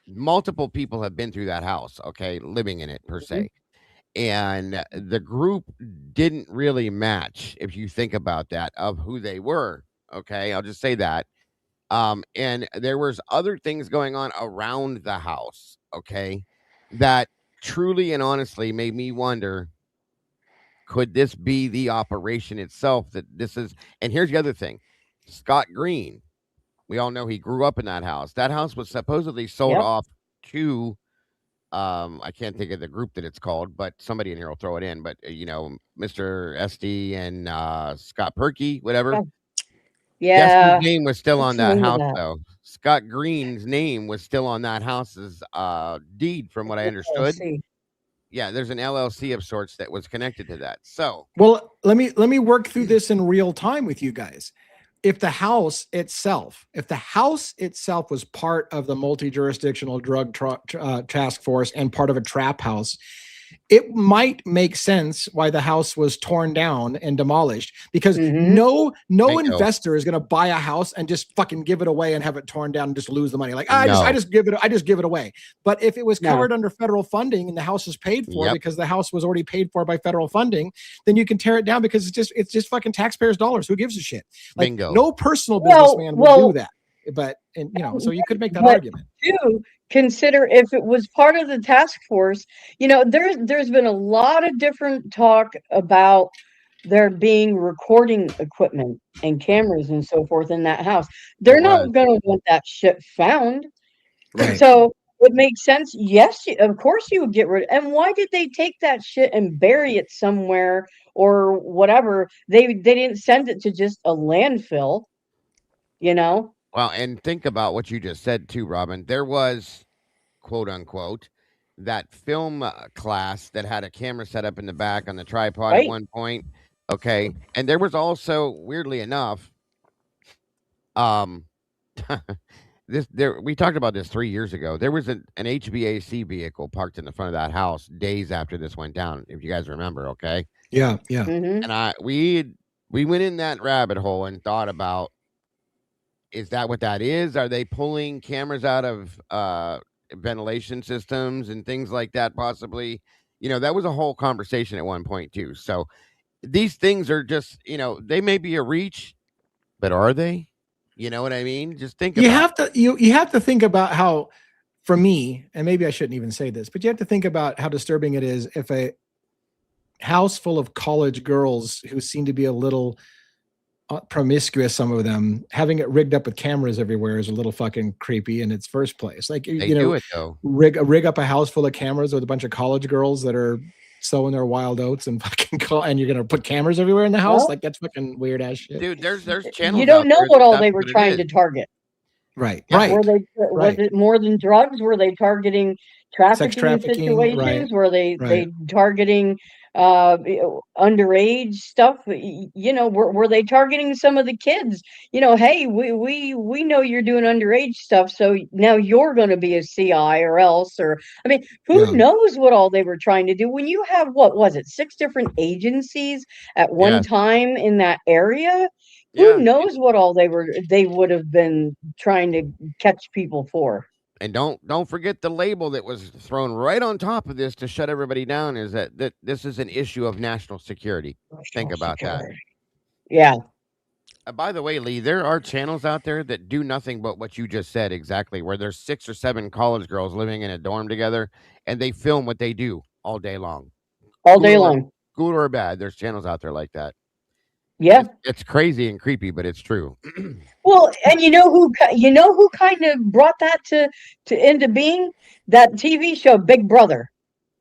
[SPEAKER 3] multiple people have been through that house, okay, living in it per se. And the group didn't really match, if you think about that, of who they were. Okay, I'll just say that. And there was other things going on around the house, okay, that truly and honestly made me wonder, could this be the operation itself that this is? And here's the other thing. Scott Green, we all know he grew up in that house. That house was supposedly sold off to I can't think of the group that it's called, but somebody in here will throw it in. But Mr. SD and Scott Perky, whatever. Guess whose name was still on that house, though? Scott Green's name was still on that house's deed, from what I understood. Yeah, there's an LLC of sorts that was connected to that. So,
[SPEAKER 2] well, let me work through this in real time with you guys. If the house itself was part of the multi-jurisdictional drug task force and part of a trap house, it might make sense why the house was torn down and demolished, because no investor is going to buy a house and just fucking give it away and have it torn down and just lose the money. Like, I just give it away. But if it was covered under federal funding and the house was paid for because the house was already paid for by federal funding, then you can tear it down because it's just fucking taxpayers' dollars. Who gives a shit? Like, no personal businessman will do that. But so you could make that argument.
[SPEAKER 4] Consider if it was part of the task force. There's been a lot of different talk about there being recording equipment and cameras and so forth in that house. They're not going to want that shit found. Right. So it makes sense. Yes, of course you would get rid of. And why did they take that shit and bury it somewhere or whatever? They didn't send it to just a landfill,
[SPEAKER 3] Well, and think about what you just said too, Robin. There was, quote unquote, that film class that had a camera set up in the back on the tripod at one point. Okay. And there was also, weirdly enough, we talked about this 3 years ago. There was an HVAC vehicle parked in the front of that house days after this went down, if you guys remember. Okay.
[SPEAKER 2] Yeah.
[SPEAKER 3] And we went in that rabbit hole and thought about, is that what that is? Are they pulling cameras out of ventilation systems and things like that? Possibly. That was a whole conversation at one point too. So these things are just, they may be a reach, but are they? You know what I mean? Just think about
[SPEAKER 2] you have to think about how, for me, and maybe I shouldn't even say this, but you have to think about how disturbing it is if a house full of college girls who seem to be a little promiscuous, some of them, having it rigged up with cameras everywhere is a little fucking creepy in its first place. Like,
[SPEAKER 3] They do it though.
[SPEAKER 2] rig up a house full of cameras with a bunch of college girls that are sowing their wild oats and fucking and you're gonna put cameras everywhere in the house.
[SPEAKER 4] Well,
[SPEAKER 2] like, that's fucking weird ass shit.
[SPEAKER 3] Dude, there's channels
[SPEAKER 4] you don't
[SPEAKER 3] out
[SPEAKER 4] know
[SPEAKER 3] there
[SPEAKER 4] what all
[SPEAKER 3] that's
[SPEAKER 4] they were
[SPEAKER 3] what it
[SPEAKER 4] trying
[SPEAKER 3] is.
[SPEAKER 4] to target.
[SPEAKER 2] Right.
[SPEAKER 3] Yeah.
[SPEAKER 2] Right.
[SPEAKER 4] Were they was
[SPEAKER 2] Right.
[SPEAKER 4] it more than drugs? Were they targeting
[SPEAKER 2] Sex trafficking,
[SPEAKER 4] situations? Were they
[SPEAKER 2] right.
[SPEAKER 4] targeting underage stuff? Were they targeting some of the kids? Hey, we know you're doing underage stuff, so now you're going to be a CI or else. Or I mean, who
[SPEAKER 2] Yeah.
[SPEAKER 4] knows what all they were trying to do when you have, what was it, 6 different agencies at one
[SPEAKER 3] Yes.
[SPEAKER 4] time in that area?
[SPEAKER 3] Yeah.
[SPEAKER 4] Who knows what all they would have been trying to catch people for?
[SPEAKER 3] And don't forget the label that was thrown right on top of this to shut everybody down is that this is an issue of national security. Think about that.
[SPEAKER 4] Yeah.
[SPEAKER 3] By the way, Lee, there are channels out there that do nothing but what you just said exactly, where there's 6 or 7 college girls living in a dorm together, and they film what they do all day long,
[SPEAKER 4] All day long.
[SPEAKER 3] good or bad. There's channels out there like that.
[SPEAKER 4] Yeah.
[SPEAKER 3] It's crazy and creepy, but it's true.
[SPEAKER 4] Well, and you know who kind of brought that to into being? That TV show Big Brother.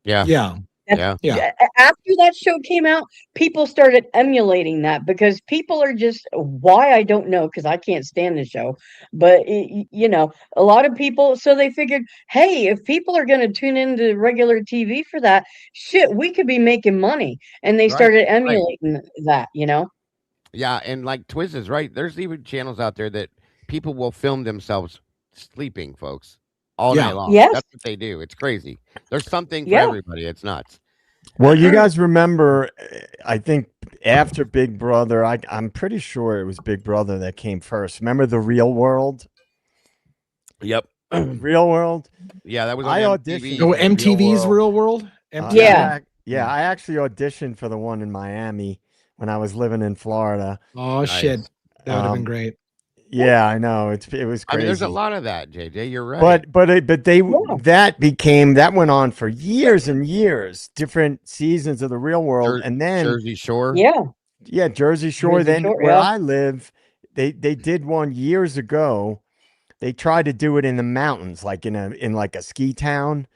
[SPEAKER 3] Yeah.
[SPEAKER 2] Yeah.
[SPEAKER 3] Yeah.
[SPEAKER 4] After that show came out, people started emulating that because people are just, why, I don't know, because I can't stand the show. But a lot of people, so they figured, hey, if people are going to tune into regular TV for that, shit, we could be making money, and they
[SPEAKER 3] Right,
[SPEAKER 4] started
[SPEAKER 3] right.
[SPEAKER 4] emulating that.
[SPEAKER 3] Yeah, and like Twiz is right. There's even channels out there that people will film themselves sleeping, folks, all
[SPEAKER 2] Yeah.
[SPEAKER 3] night long.
[SPEAKER 4] Yes.
[SPEAKER 3] That's what they do. It's crazy. There's something for
[SPEAKER 4] Yeah.
[SPEAKER 3] everybody. It's nuts.
[SPEAKER 5] Well, you guys remember, I think after Big Brother, I'm pretty sure it was Big Brother that came first. Remember The Real World?
[SPEAKER 3] Yep.
[SPEAKER 5] Real World?
[SPEAKER 3] Yeah, that was on
[SPEAKER 5] I
[SPEAKER 3] MTV.
[SPEAKER 5] auditioned.
[SPEAKER 2] Oh,
[SPEAKER 5] for Real
[SPEAKER 2] MTV's
[SPEAKER 5] World.
[SPEAKER 2] Real World?
[SPEAKER 4] Yeah.
[SPEAKER 5] Yeah, I actually auditioned for the one in Miami when I was living in Florida.
[SPEAKER 2] Oh,
[SPEAKER 3] Nice.
[SPEAKER 2] shit. That would have been great.
[SPEAKER 5] Yeah, I know. It was crazy.
[SPEAKER 3] I mean, there's a lot of that, JJ. You're right.
[SPEAKER 5] But
[SPEAKER 4] Yeah.
[SPEAKER 5] that went on for years and years, different seasons of The Real World, and then
[SPEAKER 3] Jersey Shore.
[SPEAKER 4] Yeah.
[SPEAKER 5] Jersey Shore.
[SPEAKER 4] Jersey
[SPEAKER 5] Then
[SPEAKER 4] Shore,
[SPEAKER 5] where
[SPEAKER 4] yeah.
[SPEAKER 5] I live, they did one years ago. They tried to do it in the mountains, like in like a ski town,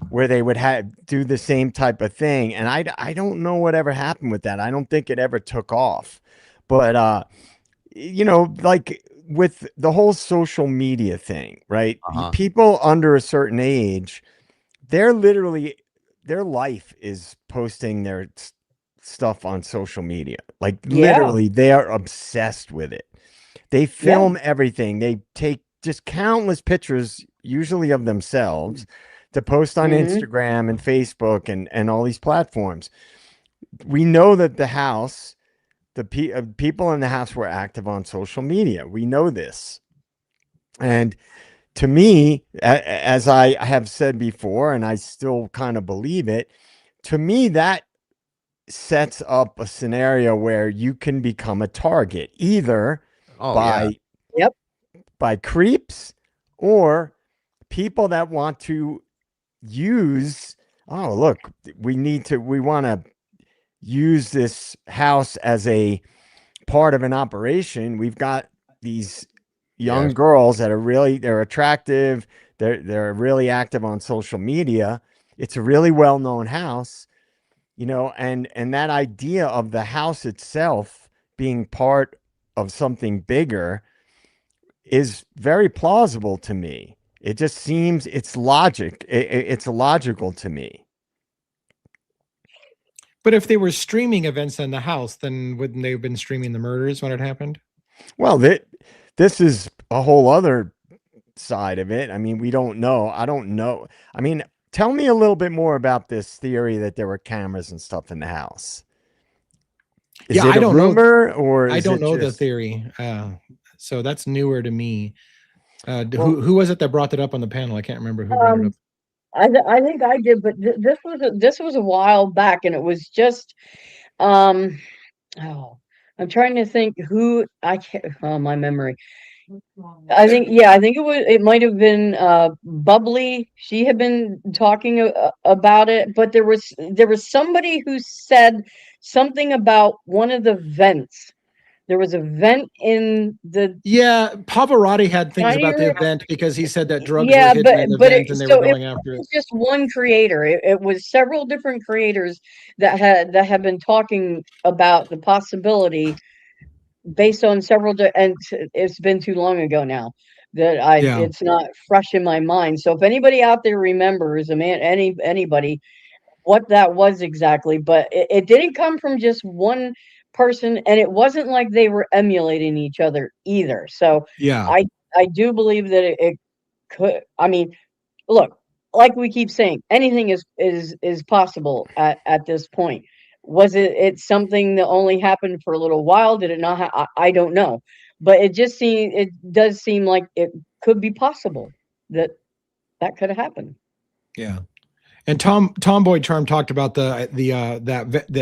[SPEAKER 5] where they would do the same type of thing. And I don't know whatever happened with that. I don't think it ever took off. But like with the whole social media thing, right? People under a certain age, their life is posting their stuff on social media. Like literally, they are obsessed with it. They film everything. They take just countless pictures, usually of themselves, to post on Instagram and Facebook and all these platforms. We know that the people in the house were active on social media. We know this. And to me, as I have said before, and I still kind of believe it, to me, that sets up a scenario where you can become a target either by creeps or people that want to use, oh, look, we want to use this house as a part of an operation. We've got these young girls that they're attractive. They're really active on social media. It's a really well-known house, and that idea of the house itself being part of something bigger is very plausible to me. It just seems it's logical to me.
[SPEAKER 2] But if they were streaming events in the house, then wouldn't they have been streaming the murders when it happened?
[SPEAKER 5] Well, this is a whole other side of it. I mean, we don't know. I don't know. I mean, tell me a little bit more about this theory that there were cameras and stuff in the house. Is it
[SPEAKER 2] I don't know.
[SPEAKER 5] Or
[SPEAKER 2] I don't know the theory. So that's newer to me. Who was it that brought it up on the panel? I can't remember who brought it up.
[SPEAKER 4] I think I did, but this was a while back, and it was just I'm trying to think who I can't. Oh, my memory. I think it might have been Bubbly. She had been talking about it, but there was somebody who said something about one of the vents. There was a vent in the
[SPEAKER 2] Yeah, Pavarotti had things
[SPEAKER 4] dining
[SPEAKER 2] about the
[SPEAKER 4] room.
[SPEAKER 2] event because he said that drugs
[SPEAKER 4] Yeah,
[SPEAKER 2] were hidden in the vent and they were going after it.
[SPEAKER 4] Was just one creator. It was several different creators that had been talking about the possibility based on several and it's been too long ago now that
[SPEAKER 2] Yeah.
[SPEAKER 4] it's not fresh in my mind. So if anybody out there remembers, anybody, what that was exactly, but it didn't come from just one person, and it wasn't like they were emulating each other either. So
[SPEAKER 2] Yeah.
[SPEAKER 4] I do believe that it could. I mean, look, like we keep saying, anything is possible at this point. Was it's something that only happened for a little while? Did it not? I don't know, but it does seem like it could be possible that could have happened.
[SPEAKER 2] Yeah. And Tomboy Charm talked about the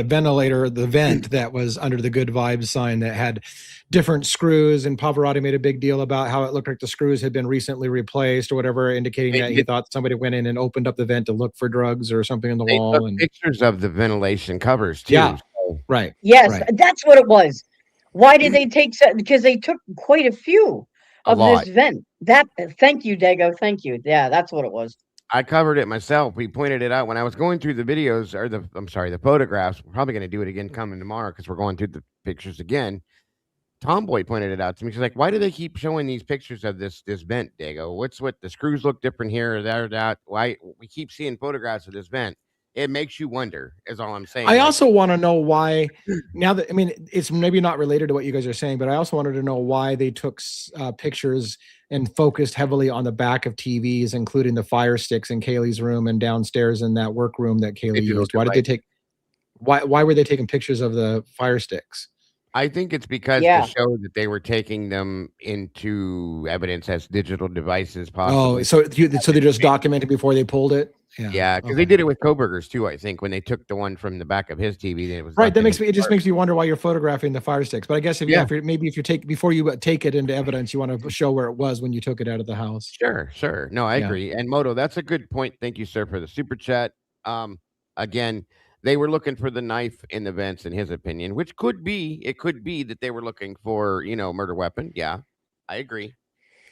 [SPEAKER 2] ventilator, the vent that was under the Good Vibes sign that had different screws, and Pavarotti made a big deal about how it looked like the screws had been recently replaced or whatever, indicating that he thought somebody went in and opened up the vent to look for drugs or something in the wall.
[SPEAKER 3] Took pictures of the ventilation covers too.
[SPEAKER 2] Yeah, right.
[SPEAKER 4] Yes,
[SPEAKER 2] right.
[SPEAKER 4] That's what it was. Why did they take because they took quite a few of this vent. Thank you, Dago. Thank you. Yeah, that's what it was.
[SPEAKER 3] I covered it myself. We pointed it out when I was going through the videos or the photographs. We're probably going to do it again coming tomorrow because we're going through the pictures again. Tomboy pointed it out to me. She's like, "Why do they keep showing these pictures of this vent, Dago? What's what the screws look different here or there or that? Why we keep seeing photographs of this vent? It makes you wonder." Is all I'm saying.
[SPEAKER 2] I also want to know why. Now that it's maybe not related to what you guys are saying, but I also wanted to know why they took pictures and focused heavily on the back of TVs, including the Fire Sticks in Kaylee's room and downstairs in that workroom that Kaylee used. Why did they take? Why were they taking pictures of the Fire Sticks?
[SPEAKER 3] I think it's because to show that they were taking them into evidence as digital devices. Possibly.
[SPEAKER 2] Oh, so they just documented before they pulled it.
[SPEAKER 3] Yeah, because they did it with Kohberger's too. I think when they took the one from the back of his TV, it was
[SPEAKER 2] right. That makes me. It just makes me wonder why you're photographing the Fire Sticks. But I guess if you take before you take it into evidence, you want to show where it was when you took it out of the house.
[SPEAKER 3] Sure. No, I agree. And Moto, that's a good point. Thank you, sir, for the super chat. Again, they were looking for the knife in the vents, in his opinion, which could be that they were looking for murder weapon. Yeah, I agree.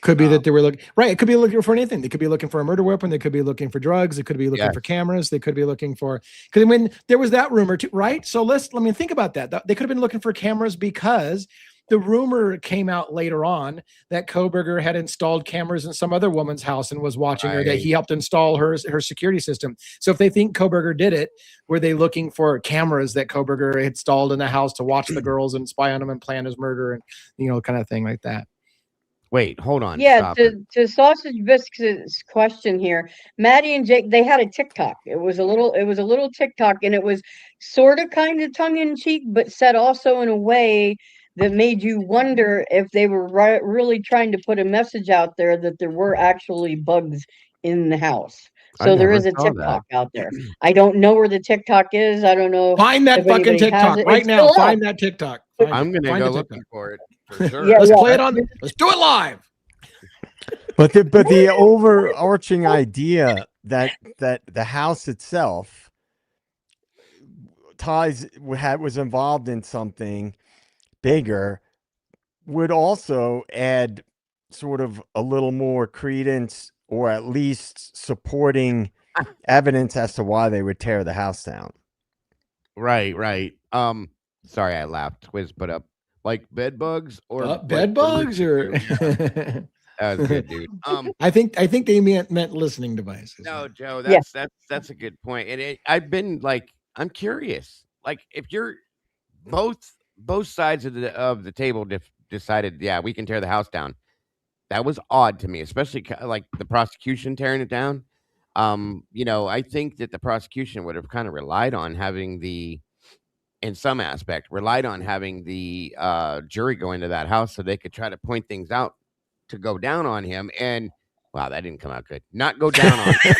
[SPEAKER 2] Could be that they were looking right. It could be looking for anything. They could be looking for a murder weapon. They could be looking for drugs. They could be looking for cameras. They could be looking for because there was that rumor too, right? So let me think about that. They could have been looking for cameras because the rumor came out later on that Kohberger had installed cameras in some other woman's house and was watching her, that he helped install her security system. So if they think Kohberger did it, were they looking for cameras that Kohberger installed in the house to watch the girls and spy on them and plan his murder and kind of thing like that?
[SPEAKER 3] Wait, hold on.
[SPEAKER 4] Yeah, to Sausage Biscuit's question here, Maddie and Jake, they had a TikTok. It was a little TikTok, and it was sort of kind of tongue in cheek, but said also in a way that made you wonder if they were really trying to put a message out there that there were actually bugs in the house. So there is a TikTok out there. I don't know where the TikTok is. I don't know.
[SPEAKER 2] Find that fucking TikTok right now. Find that TikTok.
[SPEAKER 3] I'm gonna go looking for it. For sure.
[SPEAKER 2] Let's play it on. Let's do it live.
[SPEAKER 5] But the overarching idea that the house itself was involved in something bigger would also add sort of a little more credence, or at least supporting evidence as to why they would tear the house down.
[SPEAKER 3] Right. Sorry, I laughed. Whiz put up like bed bugs or
[SPEAKER 2] bed bugs or.
[SPEAKER 3] That was good, dude.
[SPEAKER 2] I think they meant listening devices.
[SPEAKER 3] No, Joe, that's a good point. And I'm curious. Like, if you're both sides of the table decided, we can tear the house down. That was odd to me, especially like the prosecution tearing it down. I think that the prosecution would have kind of relied on having the jury go into that house so they could try to point things out to go down on him. And wow, that didn't come out good. Not go down on him.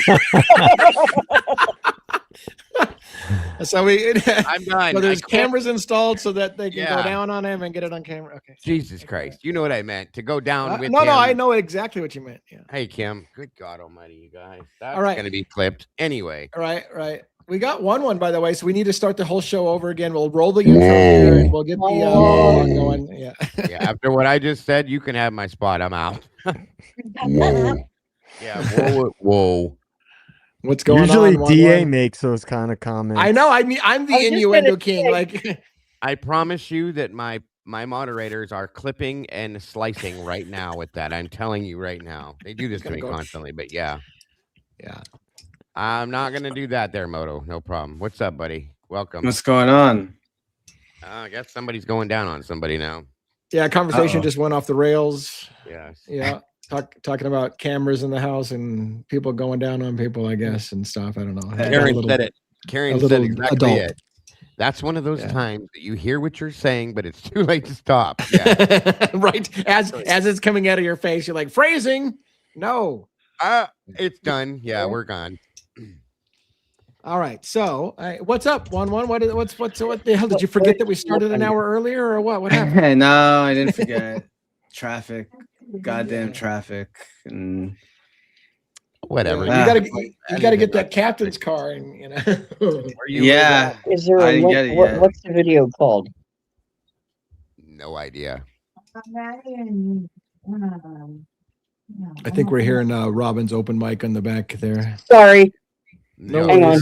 [SPEAKER 2] So
[SPEAKER 3] I'm done.
[SPEAKER 2] So there's cameras installed so that they can go down on him and get it on camera. Okay.
[SPEAKER 3] Jesus Christ. You know what I meant. To go down with him.
[SPEAKER 2] No, I know exactly what you meant. Yeah.
[SPEAKER 3] Hey, Kim. Good God almighty, you guys. That's going to be clipped. Anyway.
[SPEAKER 2] Right. We got one, by the way, so we need to start the whole show over again. We'll roll the intro here and we'll get the monologue going. Yeah.
[SPEAKER 3] Yeah, after what I just said, you can have my spot. I'm out. Yeah, whoa.
[SPEAKER 2] What's going
[SPEAKER 5] Usually
[SPEAKER 2] on?
[SPEAKER 5] DA makes those kind of comments.
[SPEAKER 2] I know. I mean, I'm the innuendo king. Like,
[SPEAKER 3] I promise you that my moderators are clipping and slicing right now with that. I'm telling you right now. They do this to me constantly, but yeah. I'm not gonna do that there, Moto. No problem. What's up, buddy? Welcome.
[SPEAKER 6] What's going on?
[SPEAKER 3] I guess somebody's going down on somebody now.
[SPEAKER 2] Yeah, conversation just went off the rails.
[SPEAKER 3] Yes.
[SPEAKER 2] Yeah. Talking about cameras in the house and people going down on people, I guess, and stuff. I don't know.
[SPEAKER 3] Karen said it. Karen said exactly it. That's one of those times that you hear what you're saying, but it's too late to stop. Yeah.
[SPEAKER 2] Right. As it's coming out of your face, you're like, phrasing. No.
[SPEAKER 3] It's done. Yeah, we're gone.
[SPEAKER 2] All right. So, what's up? What the hell? Did you forget that we started an hour earlier, or what? What happened?
[SPEAKER 6] No, I didn't forget. Traffic, goddamn traffic, and
[SPEAKER 3] whatever.
[SPEAKER 2] You gotta get that captain's car, and you know.
[SPEAKER 6] Yeah.
[SPEAKER 4] Is there what's the video called?
[SPEAKER 3] No idea.
[SPEAKER 2] I think we're hearing Robin's open mic on the back there.
[SPEAKER 4] Sorry.
[SPEAKER 3] No,
[SPEAKER 4] hang on.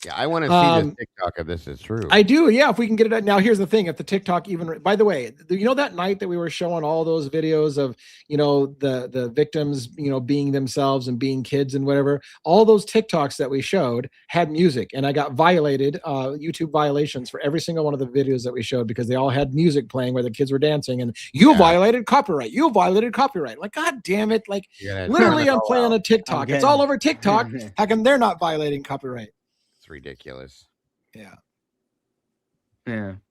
[SPEAKER 3] Yeah, I want to see this TikTok if this is true.
[SPEAKER 2] I do, yeah. If we can get it out now, here's the thing: if the TikTok even, by the way, you know that night that we were showing all those videos of, you know, the victims, you know, being themselves and being kids and whatever. All those TikToks that we showed had music, and I got violated, YouTube violations for every single one of the videos that we showed because they all had music playing where the kids were dancing, and you violated copyright. You violated copyright. Like, God damn it! Like, literally, I'm playing a TikTok. It's all over TikTok. How come they're not violating copyright?
[SPEAKER 3] Ridiculous.
[SPEAKER 6] Yeah,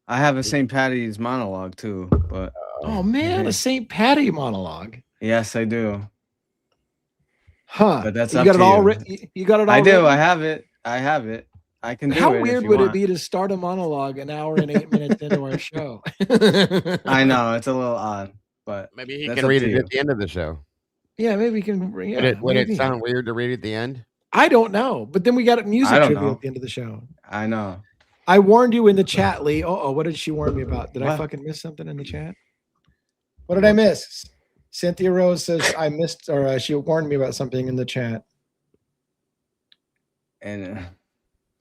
[SPEAKER 6] I have a St. Patty's monologue too, but
[SPEAKER 2] oh man, a St. Patty monologue.
[SPEAKER 6] Yes, I do.
[SPEAKER 2] Huh?
[SPEAKER 6] But that's
[SPEAKER 2] you
[SPEAKER 6] up
[SPEAKER 2] got
[SPEAKER 6] to
[SPEAKER 2] it all
[SPEAKER 6] you.
[SPEAKER 2] written. You got it all.
[SPEAKER 6] I do.
[SPEAKER 2] Written?
[SPEAKER 6] I have it. I can do
[SPEAKER 2] How
[SPEAKER 6] it.
[SPEAKER 2] weird would it be to start a monologue an hour and 8 minutes into our show?
[SPEAKER 6] I know it's a little odd, but
[SPEAKER 3] maybe he can read it at the end of the show.
[SPEAKER 2] Yeah, maybe we can. Yeah,
[SPEAKER 3] would it sound weird to read at the end?
[SPEAKER 2] I don't know, but then we got music trivia at the end of the show.
[SPEAKER 6] I know.
[SPEAKER 2] I warned you in the chat, Lee. Oh, what did she warn me about? Did I fucking miss something in the chat? What did I miss? Cynthia Rose says I missed, or she warned me about something in the chat.
[SPEAKER 6] And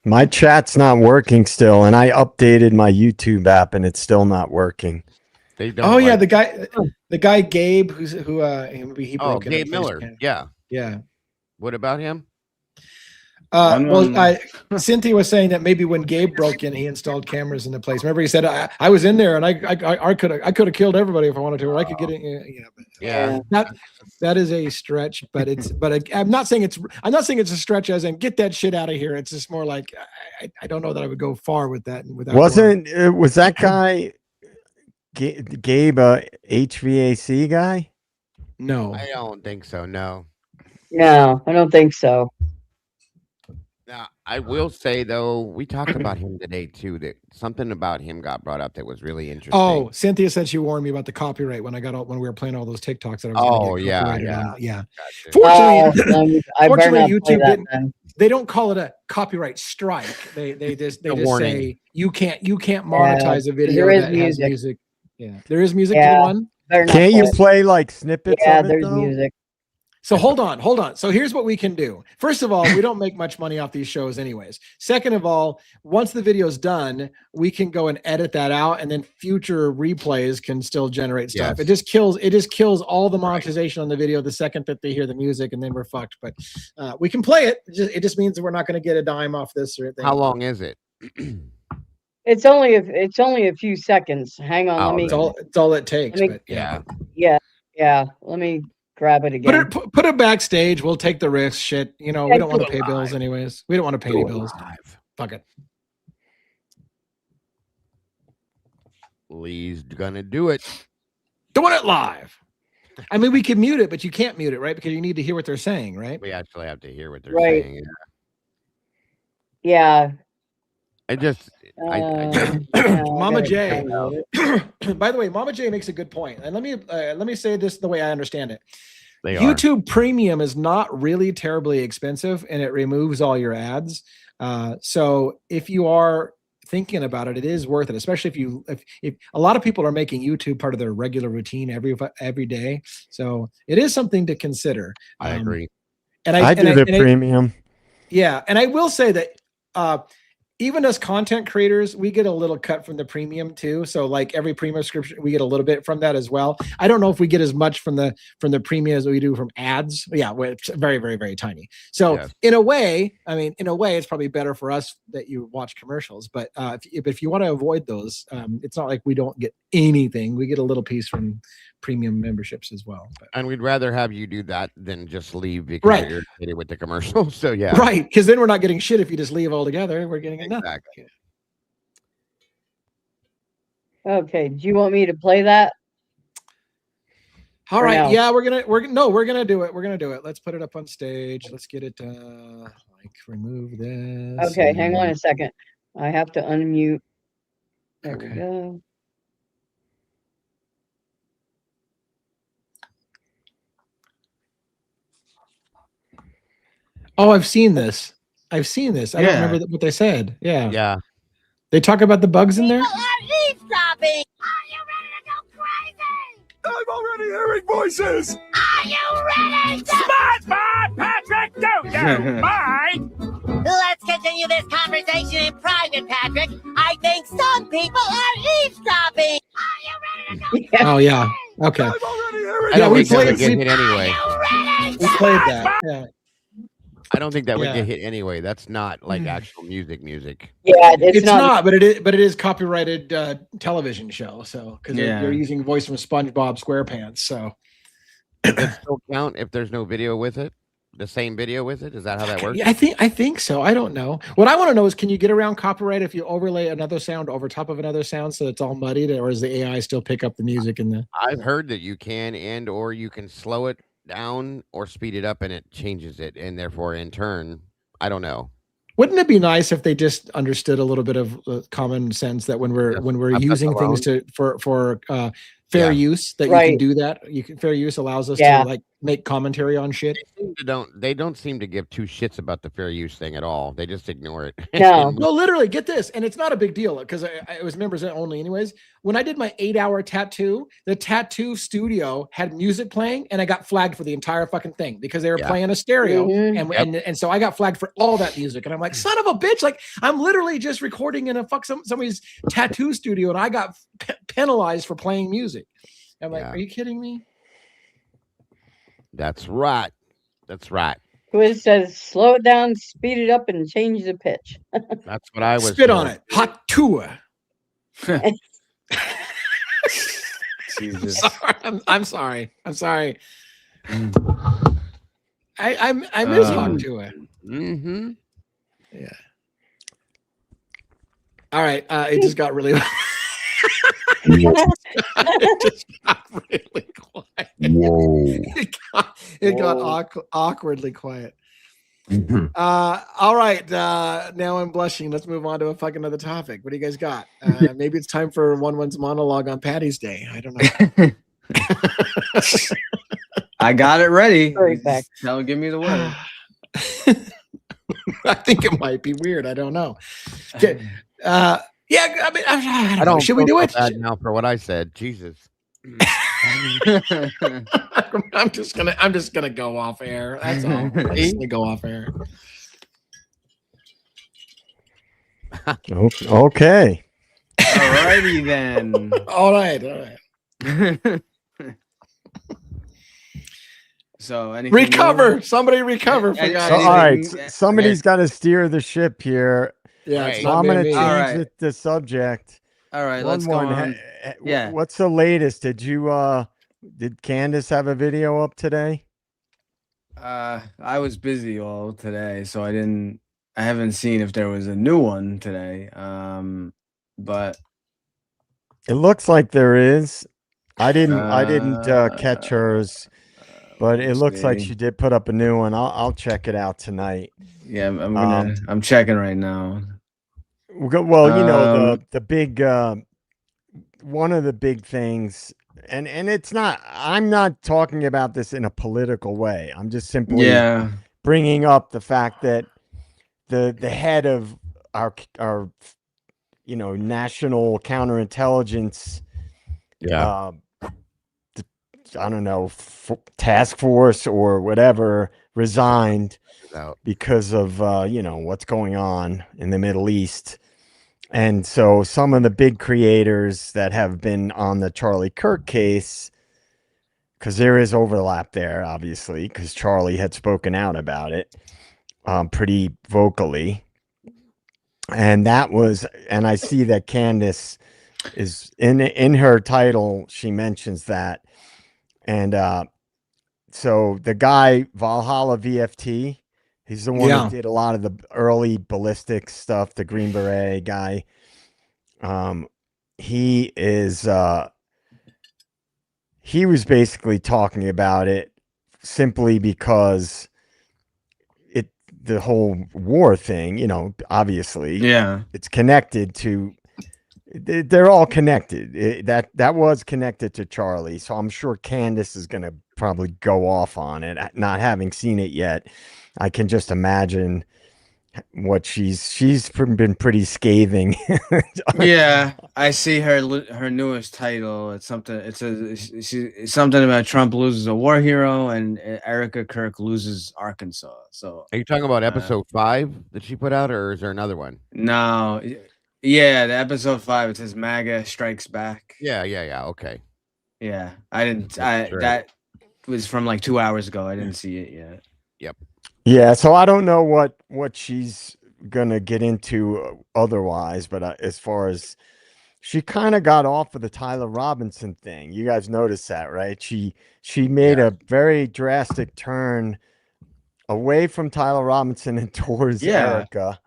[SPEAKER 5] my chat's not working still, and I updated my YouTube app, and it's still not working.
[SPEAKER 3] They don't.
[SPEAKER 2] Oh yeah, the guy Gabe, he broke it.
[SPEAKER 3] Gabe Miller. Yeah. What about him?
[SPEAKER 2] Cynthia was saying that maybe when Gabe broke in, he installed cameras in the place. Remember, he said, "I was in there, and I could have killed everybody if I wanted to, or I could get in."
[SPEAKER 3] Yeah.
[SPEAKER 2] That is a stretch, but I'm not saying it's a stretch as in get that shit out of here. It's just more like I don't know that I would go far with that. Was
[SPEAKER 5] that guy Gabe a HVAC guy?
[SPEAKER 2] No,
[SPEAKER 3] I don't think so. No,
[SPEAKER 4] I don't think so.
[SPEAKER 3] Now, I will say, though, we talked about him today, too, that something about him got brought up that was really interesting.
[SPEAKER 2] Oh, Cynthia said she warned me about the copyright when we were playing all those TikToks that I was
[SPEAKER 3] yeah.
[SPEAKER 2] Fortunately, YouTube didn't. They don't call it a copyright strike. They just say you can't monetize a video that has music. Yeah, there is music to the one.
[SPEAKER 5] Can't you play like snippets?
[SPEAKER 4] Yeah,
[SPEAKER 5] of it,
[SPEAKER 4] there's
[SPEAKER 5] though?
[SPEAKER 4] music.
[SPEAKER 2] So hold on. So here's what we can do. First of all, we don't make much money off these shows anyways. Second of all, once the video's done, we can go and edit that out, and then future replays can still generate stuff. Yes. It just kills all the monetization on the video the second that they hear the music, and then we're fucked. But we can play it. It just means that we're not going to get a dime off this or anything.
[SPEAKER 3] How long is it?
[SPEAKER 4] It's only a few seconds. Hang on, let me.
[SPEAKER 2] It's all it takes.
[SPEAKER 4] Yeah. Let me grab it again.
[SPEAKER 2] Put it backstage. We'll take the risk. Shit, we don't want to pay bills anyways. We don't want to pay any bills. Fuck it.
[SPEAKER 3] Lee's gonna do it.
[SPEAKER 2] Doing it live. I mean, we can mute it, but you can't mute it, right? Because you need to hear what they're saying, right?
[SPEAKER 3] We actually have to hear what they're saying.
[SPEAKER 4] Yeah.
[SPEAKER 2] Mama J. By the way, Mama J makes a good point, and let me say this the way I understand it.
[SPEAKER 3] They are.
[SPEAKER 2] YouTube Premium is not really terribly expensive, and it removes all your ads. So if you are thinking about it, it is worth it, especially if a lot of people are making YouTube part of their regular routine every day. So it is something to consider.
[SPEAKER 3] I agree.
[SPEAKER 2] And
[SPEAKER 5] I do the premium.
[SPEAKER 2] Yeah, and I will say that even as content creators, we get a little cut from the premium too. So like every premium subscription, we get a little bit from that as well. I don't know if we get as much from the premium as we do from ads. Yeah, it's very, very, very tiny. So in a way, it's probably better for us that you watch commercials. But if you want to avoid those, it's not like we don't get anything. We get a little piece from premium memberships as well. But.
[SPEAKER 3] And we'd rather have you do that than just leave because you're irritated with the commercial. So yeah.
[SPEAKER 2] Right. Because then we're not getting shit if you just leave altogether. We're getting nothing.
[SPEAKER 3] Exactly.
[SPEAKER 4] Okay. Do you want me to play that?
[SPEAKER 2] All right. No? Yeah, we're gonna do it. We're gonna do it. Let's put it up on stage. Let's get it remove this.
[SPEAKER 4] Okay, hang on a second. I have to unmute. There we go.
[SPEAKER 2] Oh, I've seen this. I don't remember what they said. Yeah.
[SPEAKER 3] Yeah.
[SPEAKER 2] They talk about the bugs in there.
[SPEAKER 7] People are eavesdropping. Are you ready to go crazy?
[SPEAKER 1] I'm already hearing voices.
[SPEAKER 7] Are you ready?
[SPEAKER 8] Smart, Patrick. Do mind.
[SPEAKER 7] Let's continue this conversation in private, Patrick. I think some people are eavesdropping. Are you ready to go?
[SPEAKER 2] Oh yeah. Okay.
[SPEAKER 1] I'm already hearing.
[SPEAKER 3] I don't think that would get hit anyway.
[SPEAKER 2] We played that. Yeah.
[SPEAKER 3] I don't think that would get hit anyway. That's not like actual music.
[SPEAKER 4] Yeah, it's not,
[SPEAKER 2] but it is copyrighted television show. So because they're using voice from SpongeBob SquarePants. So
[SPEAKER 3] does it still count if there's no video with it? The same video with it? Is that how that works?
[SPEAKER 2] Yeah, I think so. I don't know. What I want to know is, can you get around copyright if you overlay another sound over top of another sound so it's all muddied, or does the AI still pick up the music in the?
[SPEAKER 3] I've heard that you can, or you can slow it down or speed it up and it changes it, and therefore in turn, I don't know.
[SPEAKER 2] Wouldn't it be nice if they just understood a little bit of common sense that when we're using things for fair use, that you can do that? Fair use allows us to like make commentary on shit.
[SPEAKER 3] They don't seem to give two shits about the fair use thing at all. They just ignore it.
[SPEAKER 4] No,
[SPEAKER 2] no, literally, get this, and it's not a big deal because it was members only, anyways. When I did my 8-hour tattoo, the tattoo studio had music playing, and I got flagged for the entire fucking thing because they were playing a stereo, and so I got flagged for all that music, and I'm like, son of a bitch, like I'm literally just recording in a somebody's tattoo studio, and I got penalized for playing music. I'm like, are you kidding me?
[SPEAKER 3] That's right. That's right.
[SPEAKER 4] Quiz says slow it down, speed it up, and change the pitch.
[SPEAKER 3] That's what I was.
[SPEAKER 2] Spit on it. Hot tour.
[SPEAKER 6] Jesus.
[SPEAKER 2] I'm sorry. I miss hot tour.
[SPEAKER 3] Mm-hmm.
[SPEAKER 2] Yeah. All right. It just got really. It just got really quiet.
[SPEAKER 9] Whoa.
[SPEAKER 2] It got awkwardly quiet. All right. Now I'm blushing. Let's move on to a fucking other topic. What do you guys got? Maybe it's time for one's monologue on Patty's Day. I don't know.
[SPEAKER 6] I got it ready.
[SPEAKER 4] Perfect.
[SPEAKER 6] Now give me the word.
[SPEAKER 2] I think it might be weird. I don't know. Okay. Yeah, I mean, I don't know. Should we do it
[SPEAKER 3] now? For what I said, Jesus.
[SPEAKER 2] I'm just gonna go off air. That's all. I'm just gonna go off air.
[SPEAKER 5] Okay.
[SPEAKER 6] Alrighty then.
[SPEAKER 2] All right.
[SPEAKER 6] So
[SPEAKER 2] recover. Somebody recover.
[SPEAKER 5] All right. Somebody's got to steer the ship here.
[SPEAKER 2] Yeah.
[SPEAKER 3] Right.
[SPEAKER 2] It's
[SPEAKER 5] So
[SPEAKER 2] not
[SPEAKER 5] I'm going to
[SPEAKER 2] me.
[SPEAKER 5] change the subject.
[SPEAKER 6] All right, let's go on. Yeah.
[SPEAKER 5] What's the latest? Did Candace have a video up today?
[SPEAKER 6] I was busy all today, so I haven't seen if there was a new one today. But
[SPEAKER 5] It looks like there is. I didn't catch hers, but it looks like she did put up a new one. I'll check it out tonight.
[SPEAKER 6] Yeah, I'm checking right now.
[SPEAKER 5] Well, you know, the big one of the big things and it's not. I'm not talking about this in a political way. I'm just simply
[SPEAKER 6] Yeah.
[SPEAKER 5] bringing up the fact that the head of our national counterintelligence
[SPEAKER 3] Yeah.
[SPEAKER 5] I don't know, task force or whatever resigned
[SPEAKER 3] Out.
[SPEAKER 5] because of what's going on in the Middle East. And so some of the big creators that have been on the Charlie Kirk case, because there is overlap there, obviously, because Charlie had spoken out about it pretty vocally. And I see that Candace is in her title, she mentions that. And so the guy, Valhalla VFT, he's the one who did a lot of the early ballistics stuff, the Green Beret guy. He was basically talking about it simply because the whole war thing, obviously, it's connected to. They're all connected. That was connected to Charlie, so I'm sure Candace is going to probably go off on it. Not having seen it yet, I can just imagine what she's been pretty scathing.
[SPEAKER 6] Yeah, I see her newest title. It's something. It's something about Trump loses a war hero and Erika Kirk loses Arkansas. So
[SPEAKER 3] Are you talking about episode 5 that she put out, or is there another one?
[SPEAKER 6] No, yeah, the episode 5. It says MAGA strikes back.
[SPEAKER 3] Yeah. Okay.
[SPEAKER 6] Yeah, I didn't. That was from like 2 hours ago. I didn't see it yet.
[SPEAKER 3] Yep.
[SPEAKER 5] Yeah, so I don't know what she's gonna get into otherwise, but as far as she kind of got off of the Tyler Robinson thing, you guys noticed that, right? She made a very drastic turn away from Tyler Robinson and towards Erika.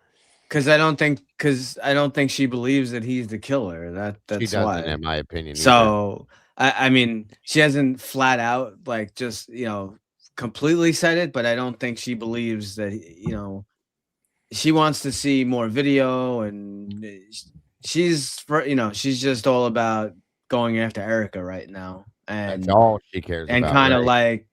[SPEAKER 6] Because I don't think she believes that he's the killer. That's
[SPEAKER 3] she doesn't,
[SPEAKER 6] why,
[SPEAKER 3] in my opinion.
[SPEAKER 6] So I mean, she hasn't flat out like just completely said it, but I don't think she believes that she wants to see more video, and she's just all about going after Erika right now, and
[SPEAKER 3] that's all she cares
[SPEAKER 6] and
[SPEAKER 3] about,
[SPEAKER 6] kind of
[SPEAKER 3] right?
[SPEAKER 6] like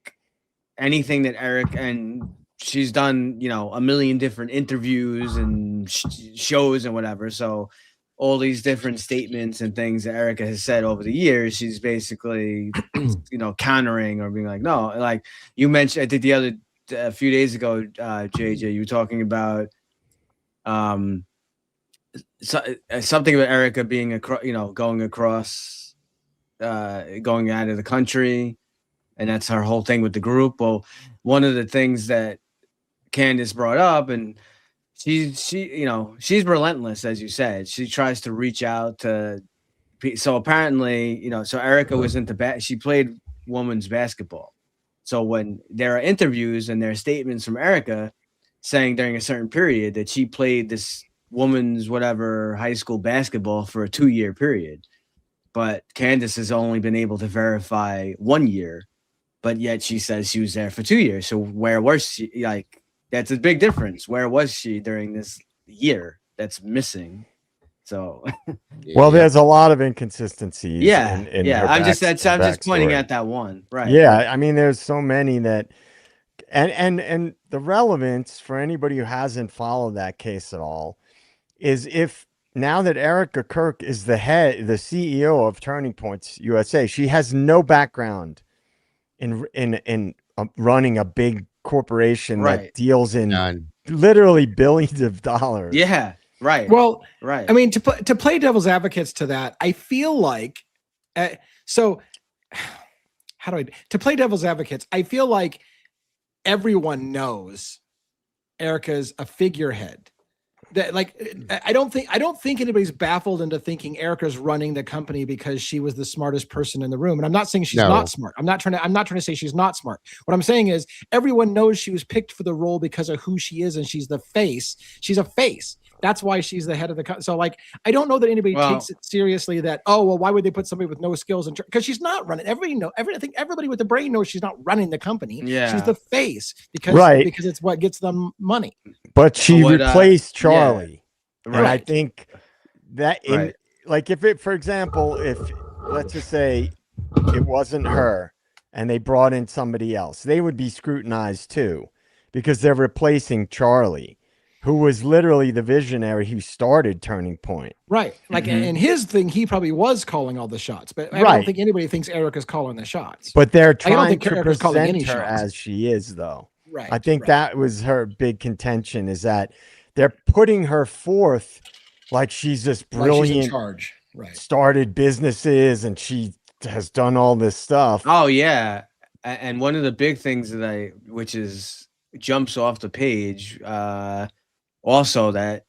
[SPEAKER 6] anything that Eric, and she's done a million different interviews and shows and whatever, so all these different statements and things that Erika has said over the years, she's basically, countering or being like, no, like you mentioned, I think a few days ago, JJ, you were talking about, something about Erika being going across, going out of the country, and that's her whole thing with the group. Well, one of the things that Candace brought up, and she's relentless, as you said. She tries to reach out to. So apparently, so Erika was into she played women's basketball. So when there are interviews and there are statements from Erika saying during a certain period that she played this women's whatever high school basketball for a 2-year period, but Candace has only been able to verify 1 year, but yet she says she was there for 2 years. So where was she? Like, that's a big difference. Where was she during this year that's missing? So,
[SPEAKER 5] well, there's a lot of inconsistencies. In her
[SPEAKER 6] I'm just pointing at that one, right?
[SPEAKER 5] Yeah, I mean, there's so many that, and the relevance for anybody who hasn't followed that case at all is if now that Erika Kirk is the CEO of Turning Points USA, she has no background in running a big corporation that deals in literally billions of dollars.
[SPEAKER 6] Yeah. Right.
[SPEAKER 2] Well,
[SPEAKER 6] right.
[SPEAKER 2] I mean, to play devil's advocates to that, I feel like, to play devil's advocates, I feel like everyone knows Erika's a figurehead. That, like, I don't think anybody's baffled into thinking Erika's running the company because she was the smartest person in the room. And I'm not saying she's not smart. I'm not trying to say she's not smart. What I'm saying is everyone knows she was picked for the role because of who she is, and she's the face. She's a face. That's why she's the head of the company. So, like, I don't know that anybody takes it seriously that, why would they put somebody with no skills? Because she's not running. I think everybody with the brain knows she's not running the company.
[SPEAKER 6] Yeah.
[SPEAKER 2] She's the face because it's what gets them money.
[SPEAKER 5] But she replaced Charlie.
[SPEAKER 6] Yeah.
[SPEAKER 5] And I think that like if it, for example, if let's just say it wasn't her and they brought in somebody else, they would be scrutinized too, because they're replacing Charlie, who was literally the visionary who started Turning Point.
[SPEAKER 2] Right. Like in his thing, he probably was calling all the shots, but I
[SPEAKER 5] Right.
[SPEAKER 2] don't think anybody thinks Erika's calling the shots.
[SPEAKER 5] But they're
[SPEAKER 2] I don't
[SPEAKER 5] trying
[SPEAKER 2] think
[SPEAKER 5] to
[SPEAKER 2] Erika's calling
[SPEAKER 5] present
[SPEAKER 2] any
[SPEAKER 5] her
[SPEAKER 2] shots.
[SPEAKER 5] as she is, though.
[SPEAKER 2] Right.
[SPEAKER 5] I think
[SPEAKER 2] right.
[SPEAKER 5] that was her big contention, is that they're putting her forth like she's this
[SPEAKER 2] Like she's in
[SPEAKER 5] brilliant,
[SPEAKER 2] charge. Right.
[SPEAKER 5] started businesses and she has done all this stuff.
[SPEAKER 6] Oh yeah, and one of the big things that which is jumps off the page, also that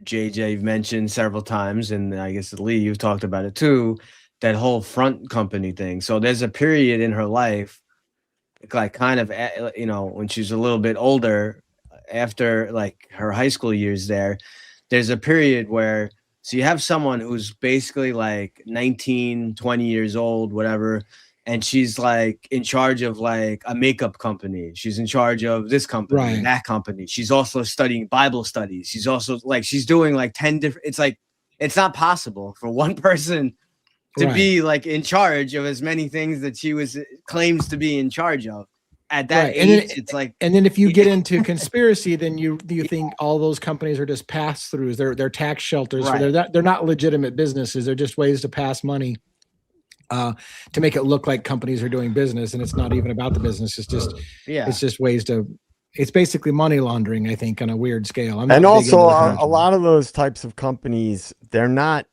[SPEAKER 6] JJ mentioned several times, and I guess Lee, you've talked about it too, that whole front company thing. So there's a period in her life, like kind of, when she's a little bit older, after like her high school years there's a period where, so you have someone who's basically like 19, 20 years old, whatever, and she's like in charge of like a makeup company. She's in charge of this company,
[SPEAKER 2] Right.
[SPEAKER 6] that company. She's also studying Bible studies. She's also like, she's doing like 10 different, it's like, it's not possible for one person to
[SPEAKER 2] Right.
[SPEAKER 6] be like in charge of as many things that she claims to be in charge of. At that
[SPEAKER 2] Right.
[SPEAKER 6] age,
[SPEAKER 2] And then,
[SPEAKER 6] it's like,
[SPEAKER 2] and then if you get into conspiracy, then you think all those companies are just pass throughs. They're tax shelters.
[SPEAKER 6] Right.
[SPEAKER 2] So they're not legitimate businesses. They're just ways to pass money to make it look like companies are doing business, and it's not even about the business. It's just ways to. It's basically money laundering, I think, on a weird scale. I'm not
[SPEAKER 5] And
[SPEAKER 2] big
[SPEAKER 5] also,
[SPEAKER 2] into the
[SPEAKER 5] a lot of those types of companies, they're not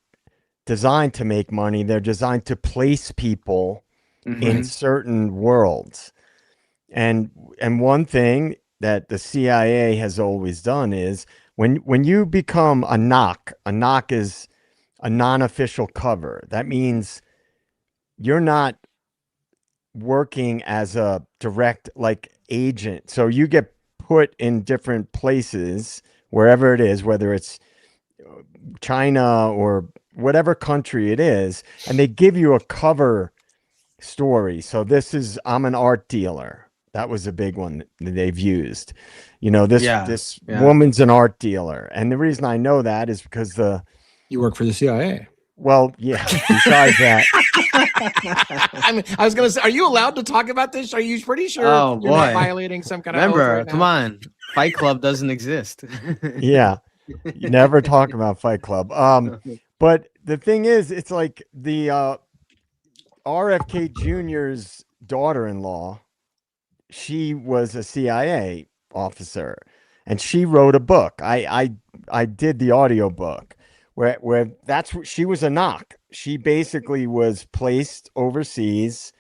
[SPEAKER 5] designed to make money. They're designed to place people in certain worlds. And one thing that the CIA has always done is when you become a knock is a non-official cover. That means you're not working as a direct like agent. So you get put in different places, wherever it is, whether it's China or whatever country it is, and they give you a cover story. So I'm an art dealer. That was a big one that they've used. This woman's an art dealer. And the reason I know that is because
[SPEAKER 2] you work for the CIA.
[SPEAKER 5] Well, yeah, besides that.
[SPEAKER 2] I mean, I was going to say, are you allowed to talk about this? Are you pretty sure
[SPEAKER 6] Oh,
[SPEAKER 2] you're not
[SPEAKER 6] boy.
[SPEAKER 2] violating some kind of
[SPEAKER 6] remember,
[SPEAKER 2] right
[SPEAKER 6] come
[SPEAKER 2] now?
[SPEAKER 6] on, Fight Club doesn't exist.
[SPEAKER 5] Yeah. You never talk about Fight Club. But the thing is, it's like the RFK Jr.'s daughter-in-law, she was a CIA officer, and she wrote a book. I did the audio book where that's what she was a knock. She basically was placed overseas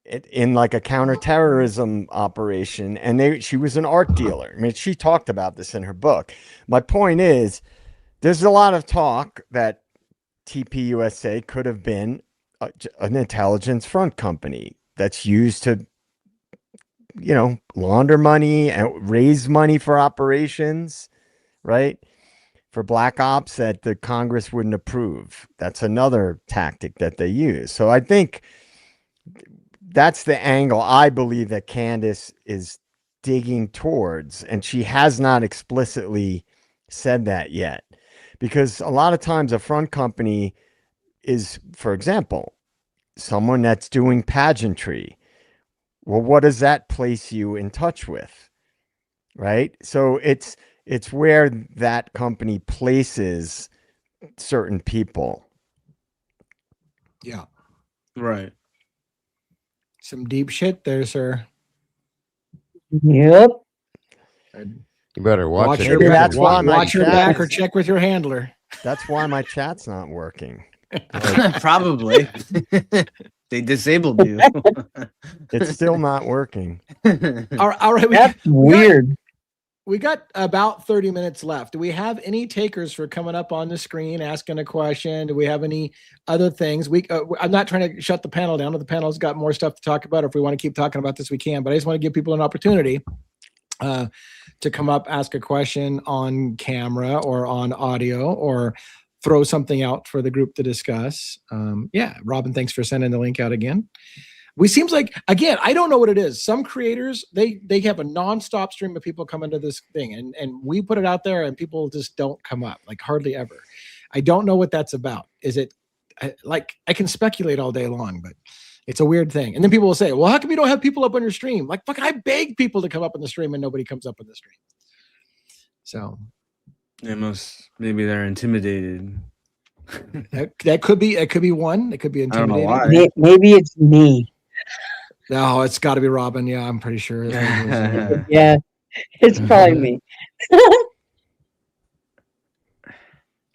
[SPEAKER 5] in like a counterterrorism operation, and she was an art dealer. I mean, she talked about this in her book. My point is, there's a lot of talk that TPUSA could have been an intelligence front company that's used to, launder money and raise money for operations, right? For black ops that the Congress wouldn't approve. That's another tactic that they use. So I think that's the angle I believe that Candace is digging towards, and she has not explicitly said that yet, because a lot of times a front company is, for example, someone that's doing pageantry. Well, what does that place you in touch with? Right? So it's where that company places certain people.
[SPEAKER 2] Yeah.
[SPEAKER 6] Right.
[SPEAKER 2] Some deep shit there, sir.
[SPEAKER 4] Yep.
[SPEAKER 3] You better watch it.
[SPEAKER 2] your
[SPEAKER 5] Maybe
[SPEAKER 2] back,
[SPEAKER 5] that's why my
[SPEAKER 2] watch your
[SPEAKER 5] chat
[SPEAKER 2] back or
[SPEAKER 5] is-
[SPEAKER 2] check with your handler.
[SPEAKER 5] That's why my chat's not working.
[SPEAKER 6] Probably. They disabled you.
[SPEAKER 5] It's still not working.
[SPEAKER 2] All right.
[SPEAKER 4] That's weird.
[SPEAKER 2] We got about 30 minutes left. Do we have any takers for coming up on the screen, asking a question? Do we have any other things? I'm not trying to shut the panel down. If the panel's got more stuff to talk about, or if we want to keep talking about this, we can. But I just want to give people an opportunity to come up, ask a question on camera or on audio, or throw something out for the group to discuss. Yeah, Robin, thanks for sending the link out again. Seems like, again, I don't know what it is. Some creators, they have a nonstop stream of people coming to this thing, and we put it out there and people just don't come up, like hardly ever. I don't know what that's about. Is it I can speculate all day long, but it's a weird thing. And then people will say, well, how come you don't have people up on your stream? Like, fuck, I beg people to come up on the stream and nobody comes up on the stream. So
[SPEAKER 6] maybe they're intimidated.
[SPEAKER 2] that could be one. It could be
[SPEAKER 6] I don't know
[SPEAKER 2] intimidating.
[SPEAKER 6] why.
[SPEAKER 4] Maybe it's me.
[SPEAKER 2] No, it's got to be Robin. Yeah, I'm pretty sure.
[SPEAKER 4] Yeah, it's probably me.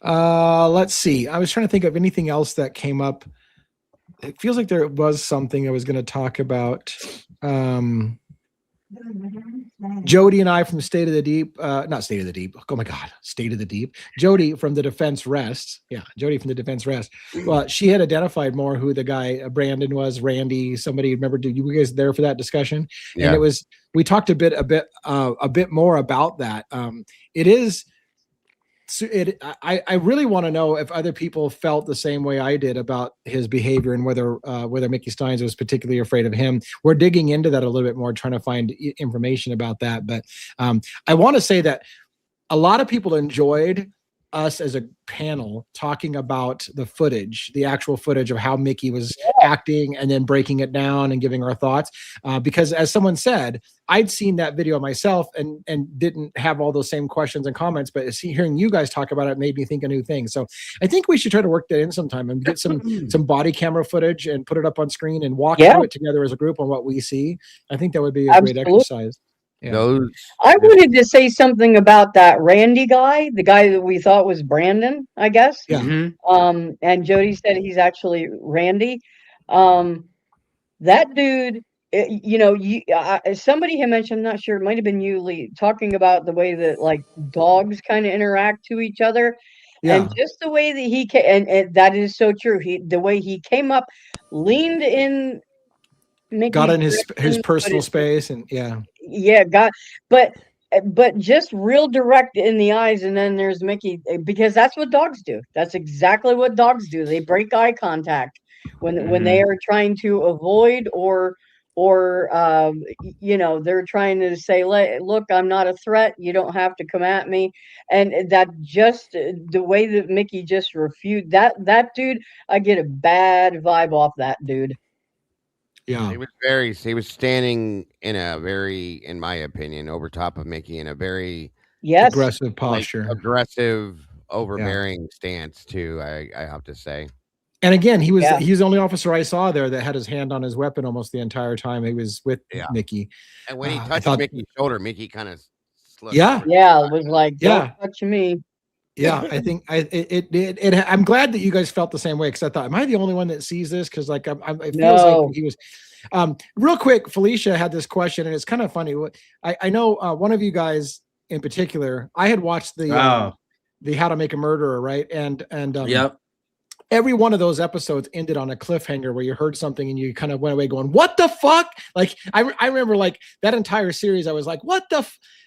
[SPEAKER 2] Let's see. I was trying to think of anything else that came up. It feels like there was something I was going to talk about. Jody and I from State of the Deep, not State of the Deep. Oh my God, State of the Deep. Jody from the Defense Rest. Yeah, Jody from the Defense Rest. Well, she had identified more who the guy Brandon was, Randy. Somebody remember? Did you guys there for that discussion?
[SPEAKER 3] Yeah.
[SPEAKER 2] And it was we talked a bit more about that. It is. So I really want to know if other people felt the same way I did about his behavior and whether Mickey Steins was particularly afraid of him. We're digging into that a little bit more, trying to find information about that. But I want to say that a lot of people enjoyed us as a panel talking about the footage, the actual footage of how Mickey was acting and then breaking it down and giving our thoughts. Because as someone said, I'd seen that video myself and didn't have all those same questions and comments, but hearing you guys talk about it made me think of new things. So I think we should try to work that in sometime and get some body camera footage and put it up on screen and walk through it together as a group on what we see. I think that would be a great exercise. Yeah.
[SPEAKER 4] I wanted to say something about that Randy guy, the guy that we thought was Brandon, I guess.
[SPEAKER 2] Yeah.
[SPEAKER 6] Mm-hmm.
[SPEAKER 4] And Jody said he's actually Randy. That dude, somebody had mentioned, I'm not sure, it might have been you, Lee, talking about the way that like dogs kind of interact to each other.
[SPEAKER 2] Yeah.
[SPEAKER 4] And just the way that he came, and that is so true. The way he came up, leaned in,
[SPEAKER 2] got in his personal space, and
[SPEAKER 4] but just real direct in the eyes. And then there's Mickey, because that's what dogs do. That's exactly what dogs do. They break eye contact when they are trying to avoid or they're trying to say, look, I'm not a threat, you don't have to come at me. And that just the way that Mickey just refused that dude, I get a bad vibe off that dude.
[SPEAKER 2] Yeah,
[SPEAKER 3] he was standing in a very, in my opinion, over top of Mickey in a very
[SPEAKER 2] aggressive posture,
[SPEAKER 3] aggressive, overbearing stance too. I have to say.
[SPEAKER 2] And again, he was the only officer I saw there that had his hand on his weapon almost the entire time he was with Mickey.
[SPEAKER 3] And when he touched Mickey's shoulder, Mickey kind of slipped.
[SPEAKER 4] It was like, don't touch me.
[SPEAKER 2] Yeah, I think I'm glad that you guys felt the same way, because I thought, am I the only one that sees this? Because like it feels like he was. Real quick, Felicia had this question, and it's kind of funny. I know one of you guys in particular. I had watched the How to Make a Murderer, right? And
[SPEAKER 6] yep.
[SPEAKER 2] Every one of those episodes ended on a cliffhanger where you heard something and you kind of went away going, "What the fuck?" Like I remember like that entire series. I was like, "What the?"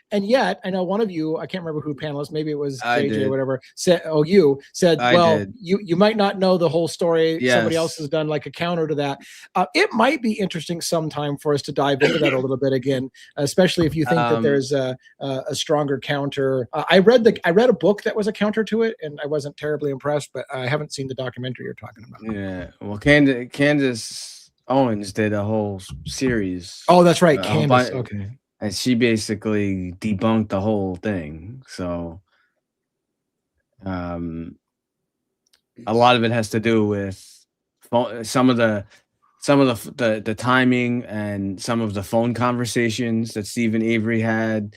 [SPEAKER 2] And yet, I know one of you, I can't remember who panelist, maybe it was JJ or whatever, said, you said, you might not know the whole story. Yes. Somebody else has done like a counter to that. It might be interesting sometime for us to dive into that a little bit again, especially if you think that there's a stronger counter. I read a book that was a counter to it, and I wasn't terribly impressed, but I haven't seen the documentary you're talking about.
[SPEAKER 6] Yeah. Well, Candace Owens did a whole series.
[SPEAKER 2] Oh, that's right. Candace. Okay.
[SPEAKER 6] And she basically debunked the whole thing. So a lot of it has to do with some of the timing and some of the phone conversations that Stephen Avery had.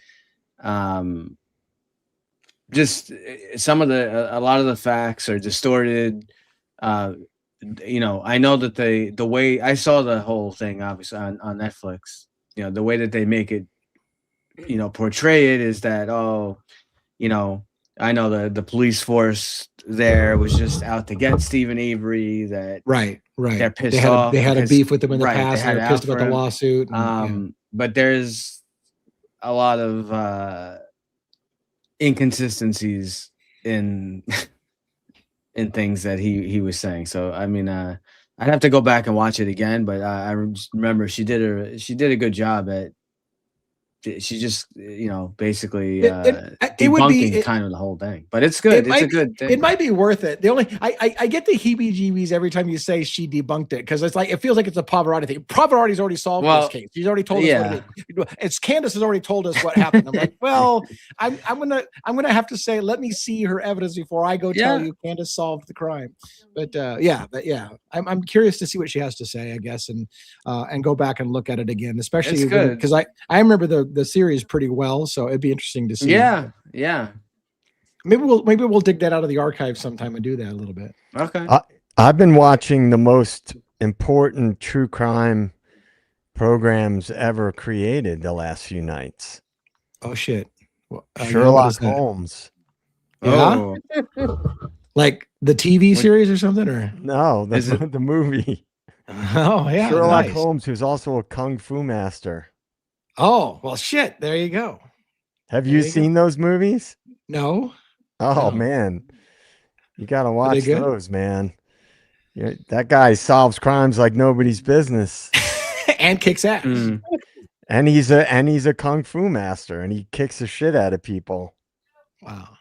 [SPEAKER 6] Just some of a lot of the facts are distorted. I know that the way I saw the whole thing, obviously on Netflix, the way that they make it, portray it is that, I know the police force there was just out to get Stephen Avery, that
[SPEAKER 2] right.
[SPEAKER 6] They're pissed off.
[SPEAKER 2] They had a beef with him in the past. They were pissed about the lawsuit.
[SPEAKER 6] But there's a lot of inconsistencies in things that he was saying. So I mean, I'd have to go back and watch it again, but I remember she did a good job at she just basically
[SPEAKER 2] it would be
[SPEAKER 6] debunking kind of the whole thing. But it's good. It's a good thing.
[SPEAKER 2] It might be worth it. The only I get the heebie-jeebies every time you say she debunked it, because it's like it feels like it's a Pavarotti thing. Pavarotti's already solved this case. He's already told us what it is. It's Candace has already told us what happened. I'm like, well, I'm gonna have to say, let me see her evidence before I go tell you Candace solved the crime. But I'm curious to see what she has to say, I guess, and go back and look at it again, especially because I remember the series pretty well, so it'd be interesting to see.
[SPEAKER 6] Yeah.
[SPEAKER 2] Maybe we'll dig that out of the archive sometime and do that a little bit.
[SPEAKER 6] Okay.
[SPEAKER 5] I've been watching the most important true crime programs ever created the last few nights.
[SPEAKER 2] Oh shit!
[SPEAKER 5] Sherlock Holmes.
[SPEAKER 2] Yeah. Like the TV series or something, or
[SPEAKER 5] no, the movie.
[SPEAKER 2] Oh yeah,
[SPEAKER 5] Sherlock Holmes, who's also a kung fu master.
[SPEAKER 2] Oh well, shit. There you go.
[SPEAKER 5] Have you seen those movies?
[SPEAKER 2] No.
[SPEAKER 5] Oh man, you gotta watch those, man. That guy solves crimes like nobody's business,
[SPEAKER 2] and kicks ass.
[SPEAKER 5] And he's a kung fu master, and he kicks the shit out of people.
[SPEAKER 2] Wow.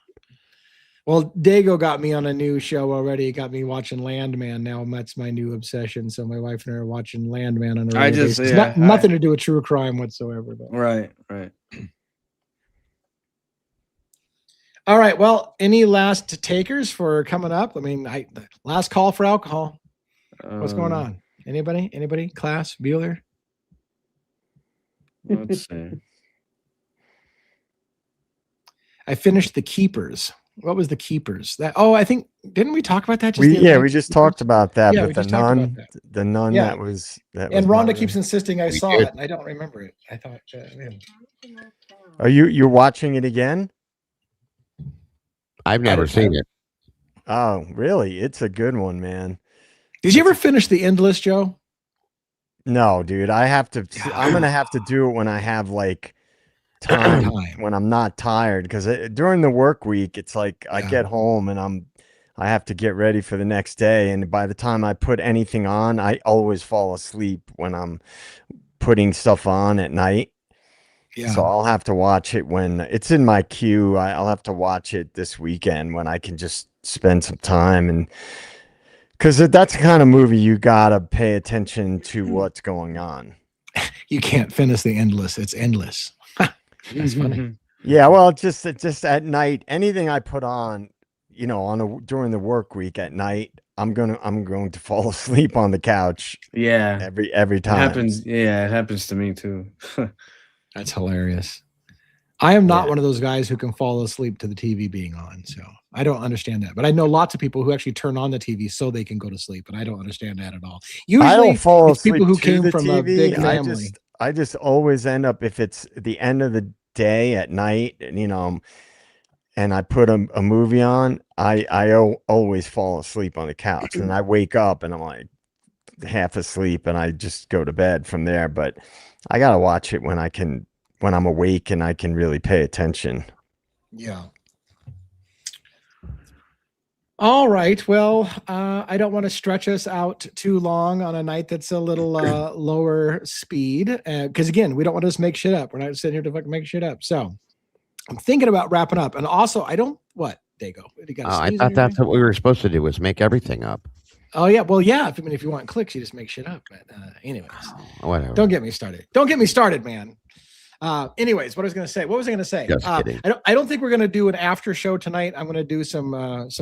[SPEAKER 2] Well, Dago got me on a new show already. He got me watching Landman. Now that's my new obsession. So my wife and I are watching Landman on a regular basis. Nothing to do with true crime whatsoever. But.
[SPEAKER 6] Right.
[SPEAKER 2] All right. Well, any last takers for coming up? I mean, last call for alcohol. What's going on? Anybody? Class? Bueller?
[SPEAKER 6] Let's see.
[SPEAKER 2] I finished The Keepers. What was The Keepers? I think didn't we talk about that?
[SPEAKER 5] We just talked about that.
[SPEAKER 2] Yeah,
[SPEAKER 5] but the nun
[SPEAKER 2] yeah.
[SPEAKER 5] that was
[SPEAKER 2] and Rhonda keeps insisting I saw it, and I don't remember it. I thought.
[SPEAKER 5] Are you're watching it again?
[SPEAKER 3] I've never seen it.
[SPEAKER 5] Oh, really? It's a good one, man.
[SPEAKER 2] Did you ever finish The Endless, Joe?
[SPEAKER 5] No, dude. I'm gonna have to do it when I have like time when I'm not tired, because during the work week it's like I get home and I have to get ready for the next day, and by the time I put anything on, I always fall asleep when I'm putting stuff on at night. So I'll have to watch it when it's in my queue. I'll have to watch it this weekend when I can just spend some time, and because that's the kind of movie you gotta pay attention to what's going on.
[SPEAKER 2] You can't finish The Endless. It's endless. That's funny.
[SPEAKER 5] Yeah, well, just at night, anything I put on, during the work week at night, I'm going to fall asleep on the couch.
[SPEAKER 6] Yeah,
[SPEAKER 5] every time.
[SPEAKER 6] It happens to me too.
[SPEAKER 2] That's hilarious. I am not one of those guys who can fall asleep to the TV being on, so I don't understand that. But I know lots of people who actually turn on the TV so they can go to sleep, and I don't understand that at all. Usually,
[SPEAKER 5] I don't fall asleep
[SPEAKER 2] people who
[SPEAKER 5] to
[SPEAKER 2] came
[SPEAKER 5] the
[SPEAKER 2] from
[SPEAKER 5] TV.
[SPEAKER 2] a big family.
[SPEAKER 5] I just always end up, if it's the end of the day at night, and I put a movie on, I always fall asleep on the couch, and I wake up and I'm like half asleep, and I just go to bed from there. But I gotta watch it when I'm awake and I can really pay attention.
[SPEAKER 2] Yeah. All right. Well, I don't want to stretch us out too long on a night that's a little lower speed, because again, we don't want to just make shit up. We're not sitting here to fucking make shit up. So I'm thinking about wrapping up, and also I don't Dago.
[SPEAKER 3] I thought that's what we were supposed to do, was make everything up.
[SPEAKER 2] Oh yeah, well yeah. If you want clicks, you just make shit up. But anyways,
[SPEAKER 3] whatever.
[SPEAKER 2] Don't get me started, man. Anyways, what was I going to say?
[SPEAKER 3] Just kidding.
[SPEAKER 2] I don't think we're going to do an after show tonight. I'm going to do some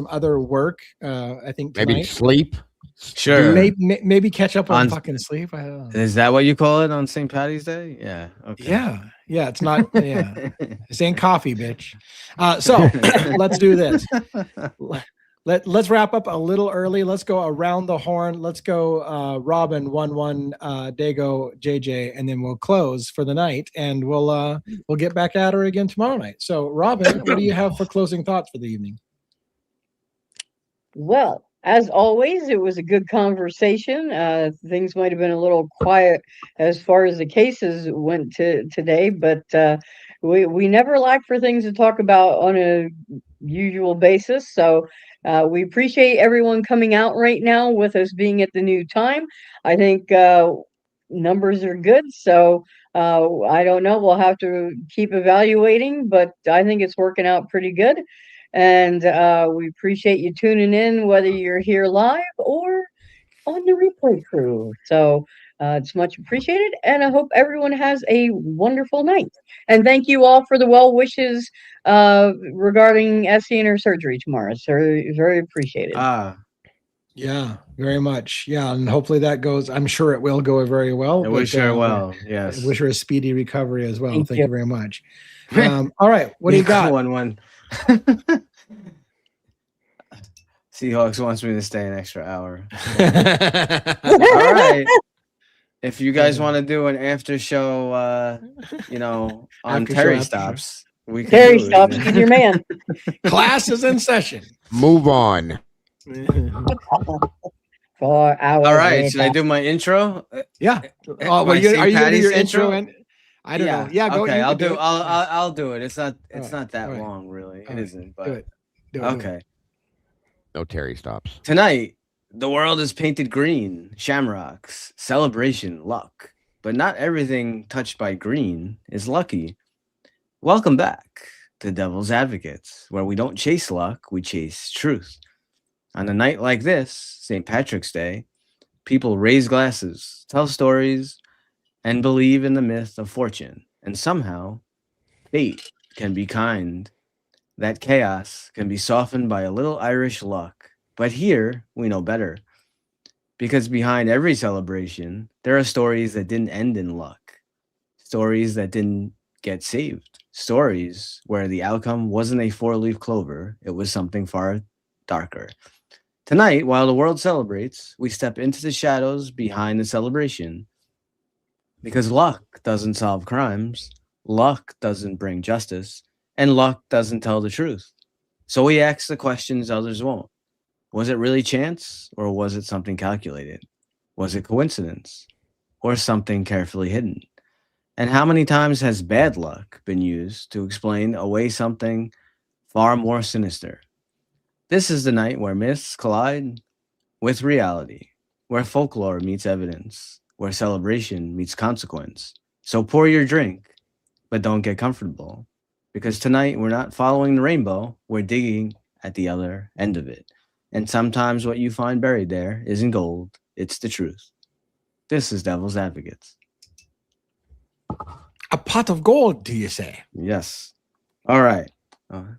[SPEAKER 2] other work. I think tonight.
[SPEAKER 3] Maybe sleep.
[SPEAKER 6] Sure.
[SPEAKER 2] Maybe catch up on fucking sleep. I don't know.
[SPEAKER 6] Is that what you call it on St. Patty's Day? Yeah. Okay.
[SPEAKER 2] Yeah. It's not. Yeah. This ain't coffee, bitch. So let's do this. Let's wrap up a little early. Let's go around the horn. Let's go Robin 1-1, Dago, JJ, and then we'll close for the night, and we'll get back at her again tomorrow night. So Robin, what do you have for closing thoughts for the evening?
[SPEAKER 4] Well, as always, it was a good conversation. Things might have been a little quiet as far as the cases went today, but we never lack for things to talk about on a usual basis. So we appreciate everyone coming out right now with us being at the new time. I think numbers are good. So I don't know. We'll have to keep evaluating, but I think it's working out pretty good. And we appreciate you tuning in, whether you're here live or on the replay crew. So it's much appreciated, and I hope everyone has a wonderful night. And thank you all for the well wishes regarding Essie and her surgery tomorrow. It's very, very appreciated.
[SPEAKER 2] Yeah, very much. Yeah, and hopefully that goes. I'm sure it will go very well.
[SPEAKER 6] I wish her well. Yes.
[SPEAKER 2] I wish her a speedy recovery as well.
[SPEAKER 4] Thank
[SPEAKER 2] Thank
[SPEAKER 4] you.
[SPEAKER 2] you very much. All right, what do you got?
[SPEAKER 6] One. Seahawks wants me to stay an extra hour. All right. If you guys want to do an after show, on
[SPEAKER 2] After show,
[SPEAKER 6] Terry
[SPEAKER 2] after
[SPEAKER 6] stops, we can.
[SPEAKER 4] Terry
[SPEAKER 6] do it.
[SPEAKER 4] stops. He's your man.
[SPEAKER 2] Class is in session.
[SPEAKER 3] Move on.
[SPEAKER 4] For hours.
[SPEAKER 6] All right. Should I do my intro?
[SPEAKER 2] Yeah.
[SPEAKER 6] My
[SPEAKER 2] Are you
[SPEAKER 6] St.
[SPEAKER 2] going to do
[SPEAKER 6] Patty's
[SPEAKER 2] your intro? And I don't know. Yeah, go.
[SPEAKER 6] Okay,
[SPEAKER 2] you
[SPEAKER 6] I'll
[SPEAKER 2] can
[SPEAKER 6] do.
[SPEAKER 2] it.
[SPEAKER 6] I'll do it. It's not
[SPEAKER 2] right,
[SPEAKER 6] that
[SPEAKER 2] all right,
[SPEAKER 6] long, really. It
[SPEAKER 2] all right,
[SPEAKER 6] isn't. But
[SPEAKER 2] Do it. Do it.
[SPEAKER 6] okay.
[SPEAKER 3] No Terry stops.
[SPEAKER 6] Tonight, the world is painted green, shamrocks, celebration, luck. But not everything touched by green is lucky. Welcome back to Devil's Advocates, where we don't chase luck, we chase truth. On a night like this, St. Patrick's Day, people raise glasses, tell stories, and believe in the myth of fortune. And somehow, fate can be kind. That chaos can be softened by a little Irish luck. But here, we know better. Because behind every celebration, there are stories that didn't end in luck. Stories that didn't get saved. Stories where the outcome wasn't a four-leaf clover. It was something far darker. Tonight, while the world celebrates, we step into the shadows behind the celebration. Because luck doesn't solve crimes. Luck doesn't bring justice. And luck doesn't tell the truth. So we ask the questions others won't. Was it really chance, or was it something calculated? Was it coincidence, or something carefully hidden? And how many times has bad luck been used to explain away something far more sinister? This is the night where myths collide with reality, where folklore meets evidence, where celebration meets consequence. So pour your drink, but don't get comfortable. Because tonight we're not following the rainbow, we're digging at the other end of it. And sometimes what you find buried there isn't gold, it's the truth. This is Devil's Advocates.
[SPEAKER 2] A pot of gold, do you say?
[SPEAKER 6] Yes. All right.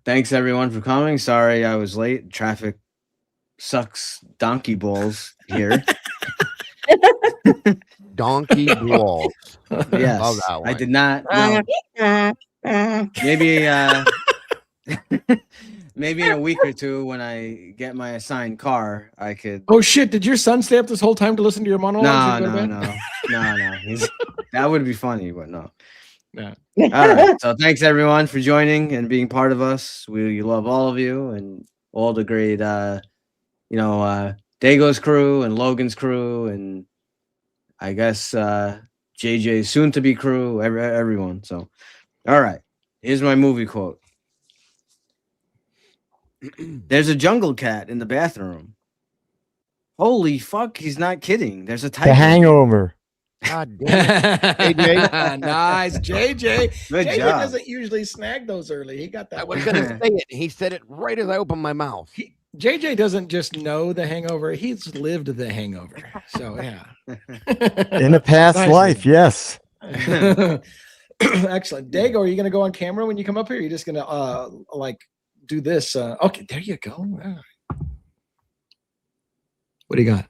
[SPEAKER 6] Thanks everyone for coming. Sorry I was late. Traffic sucks donkey balls here.
[SPEAKER 3] Donkey balls.
[SPEAKER 6] Yes.
[SPEAKER 3] Love that one.
[SPEAKER 6] I did not know. Maybe maybe in a week or two when I get my assigned car, I could.
[SPEAKER 2] Oh shit! Did your son stay up this whole time to listen to your monologues?
[SPEAKER 6] No. That would be funny, but no.
[SPEAKER 2] Yeah.
[SPEAKER 6] All right. So thanks everyone for joining and being part of us. We love all of you and all the great, Dago's crew and Logan's crew and I guess JJ's soon-to-be crew. Everyone. So, all right. Here's my movie quote. There's a jungle cat in the bathroom. Holy fuck, he's not kidding. There's a tiger.
[SPEAKER 5] The Hangover.
[SPEAKER 3] God damn it.
[SPEAKER 2] JJ. Nice, JJ.
[SPEAKER 6] Good
[SPEAKER 2] JJ
[SPEAKER 6] job.
[SPEAKER 2] doesn't usually snag those early. He got that.
[SPEAKER 3] I was
[SPEAKER 2] one.
[SPEAKER 3] going to say it. He said it right as I opened my mouth.
[SPEAKER 2] JJ doesn't just know the Hangover; he's lived the Hangover. So yeah.
[SPEAKER 5] In a past
[SPEAKER 2] Nice,
[SPEAKER 5] life, yes.
[SPEAKER 2] Excellent. Dago, are you going to go on camera when you come up here? Or are you just going to do this? Okay, there you go. All right. What do you got?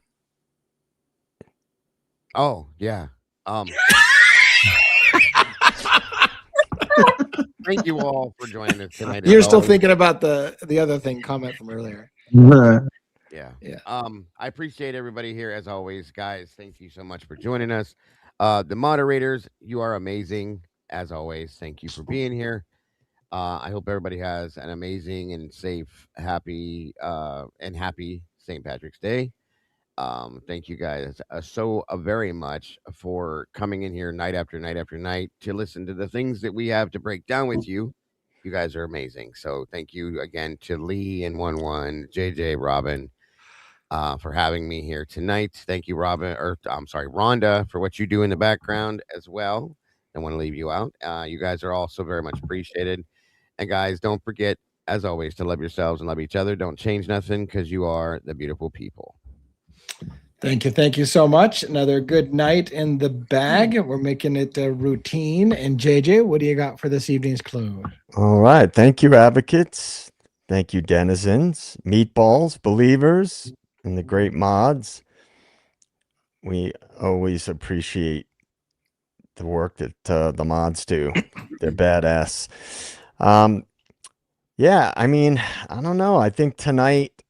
[SPEAKER 3] Oh, yeah. Thank you all for joining us tonight.
[SPEAKER 2] You're
[SPEAKER 3] as
[SPEAKER 2] still
[SPEAKER 3] always.
[SPEAKER 2] thinking about the other thing comment from earlier.
[SPEAKER 3] Yeah.
[SPEAKER 2] Yeah.
[SPEAKER 3] I appreciate everybody here as always, guys. Thank you so much for joining us. The moderators, you are amazing as always. Thank you for being here. I hope everybody has an amazing and safe, happy St. Patrick's Day. Thank you guys so very much for coming in here night after night after night to listen to the things that we have to break down with you. You guys are amazing. So thank you again to Lee and 11, JJ, Robin, for having me here tonight. Thank you, Robin, or I'm sorry, Rhonda, for what you do in the background as well. Don't want to leave you out. You guys are also very much appreciated. And guys, don't forget, as always, to love yourselves and love each other. Don't change nothing because you are the beautiful people.
[SPEAKER 2] Thank you. Thank you so much. Another good night in the bag. We're making it a routine. And JJ, what do you got for this evening's clue?
[SPEAKER 5] All right. Thank you, advocates. Thank you, denizens, meatballs, believers, and the great mods. We always appreciate the work that the mods do. They're badass. Yeah, I mean, I don't know. I think tonight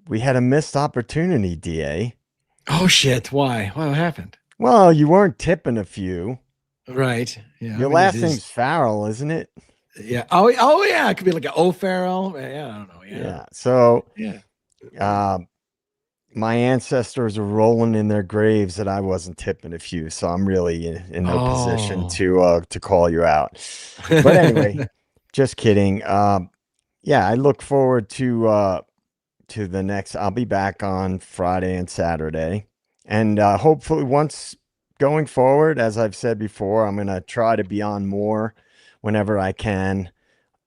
[SPEAKER 5] we had a missed opportunity, DA.
[SPEAKER 2] Oh, shit. Why? What happened?
[SPEAKER 5] Well, you weren't tipping a few.
[SPEAKER 2] Right. Yeah.
[SPEAKER 5] Your last name's Farrell, isn't it?
[SPEAKER 2] Yeah. Oh, yeah. It could be like an O'Farrell. Yeah, I don't know.
[SPEAKER 5] Yeah. So,
[SPEAKER 2] yeah.
[SPEAKER 5] My ancestors are rolling in their graves that I wasn't tipping a few, so I'm really in no position to call you out. But anyway, just kidding. Yeah, I look forward to the next. I'll be back on Friday and Saturday, and hopefully, once going forward, as I've said before, I'm gonna try to be on more whenever I can.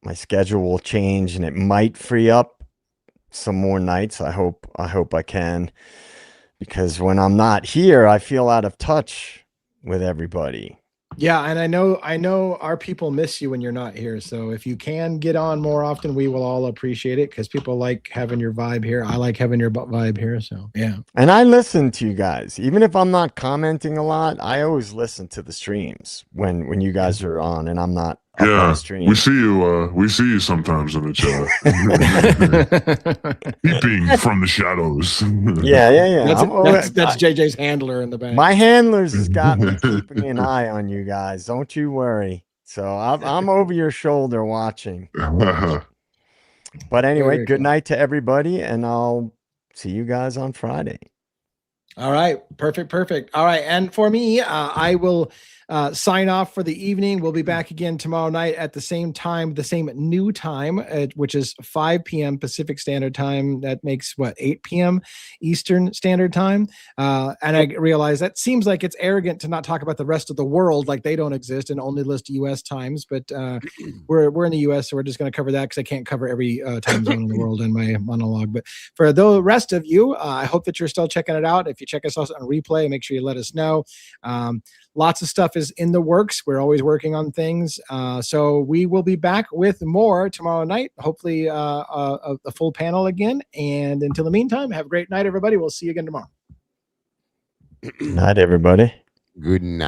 [SPEAKER 5] My schedule will change, and it might free up some more nights. I hope I can, because when I'm not here, I feel out of touch with everybody.
[SPEAKER 2] Yeah, and I know our people miss you when you're not here. So if you can get on more often, we will all appreciate it, because people like having your vibe here. I like having your vibe here. So yeah.
[SPEAKER 5] And I listen to you guys, even if I'm not commenting a lot. I always listen to the streams when you guys are on, and I'm not up on the stream.
[SPEAKER 9] We see you sometimes in the chat. Peeping from the shadows.
[SPEAKER 5] Yeah.
[SPEAKER 2] That's JJ's handler in the back.
[SPEAKER 5] My handlers has got me keeping an eye on you guys. Don't you worry. So I'm over your shoulder watching. But anyway, good night to everybody, and I'll see you guys on Friday.
[SPEAKER 2] All right. Perfect. All right. And for me, I will sign off for the evening. We'll be back again tomorrow night at the same time, the same new time, which is 5 p.m. Pacific Standard Time. That makes 8 p.m. Eastern Standard Time. And I realize that seems like it's arrogant to not talk about the rest of the world like they don't exist and only list U.S. times. But we're in the U.S., so we're just going to cover that because I can't cover every time zone in the world in my monologue. But for the rest of you, I hope that you're still checking it out. If you check us out on replay, make sure you let us know. Lots of stuff is in the works. We're always working on things. So we will be back with more tomorrow night, hopefully a full panel again. And until the meantime, have a great night, everybody. We'll see you again tomorrow.
[SPEAKER 5] Good night, everybody.
[SPEAKER 3] Good night.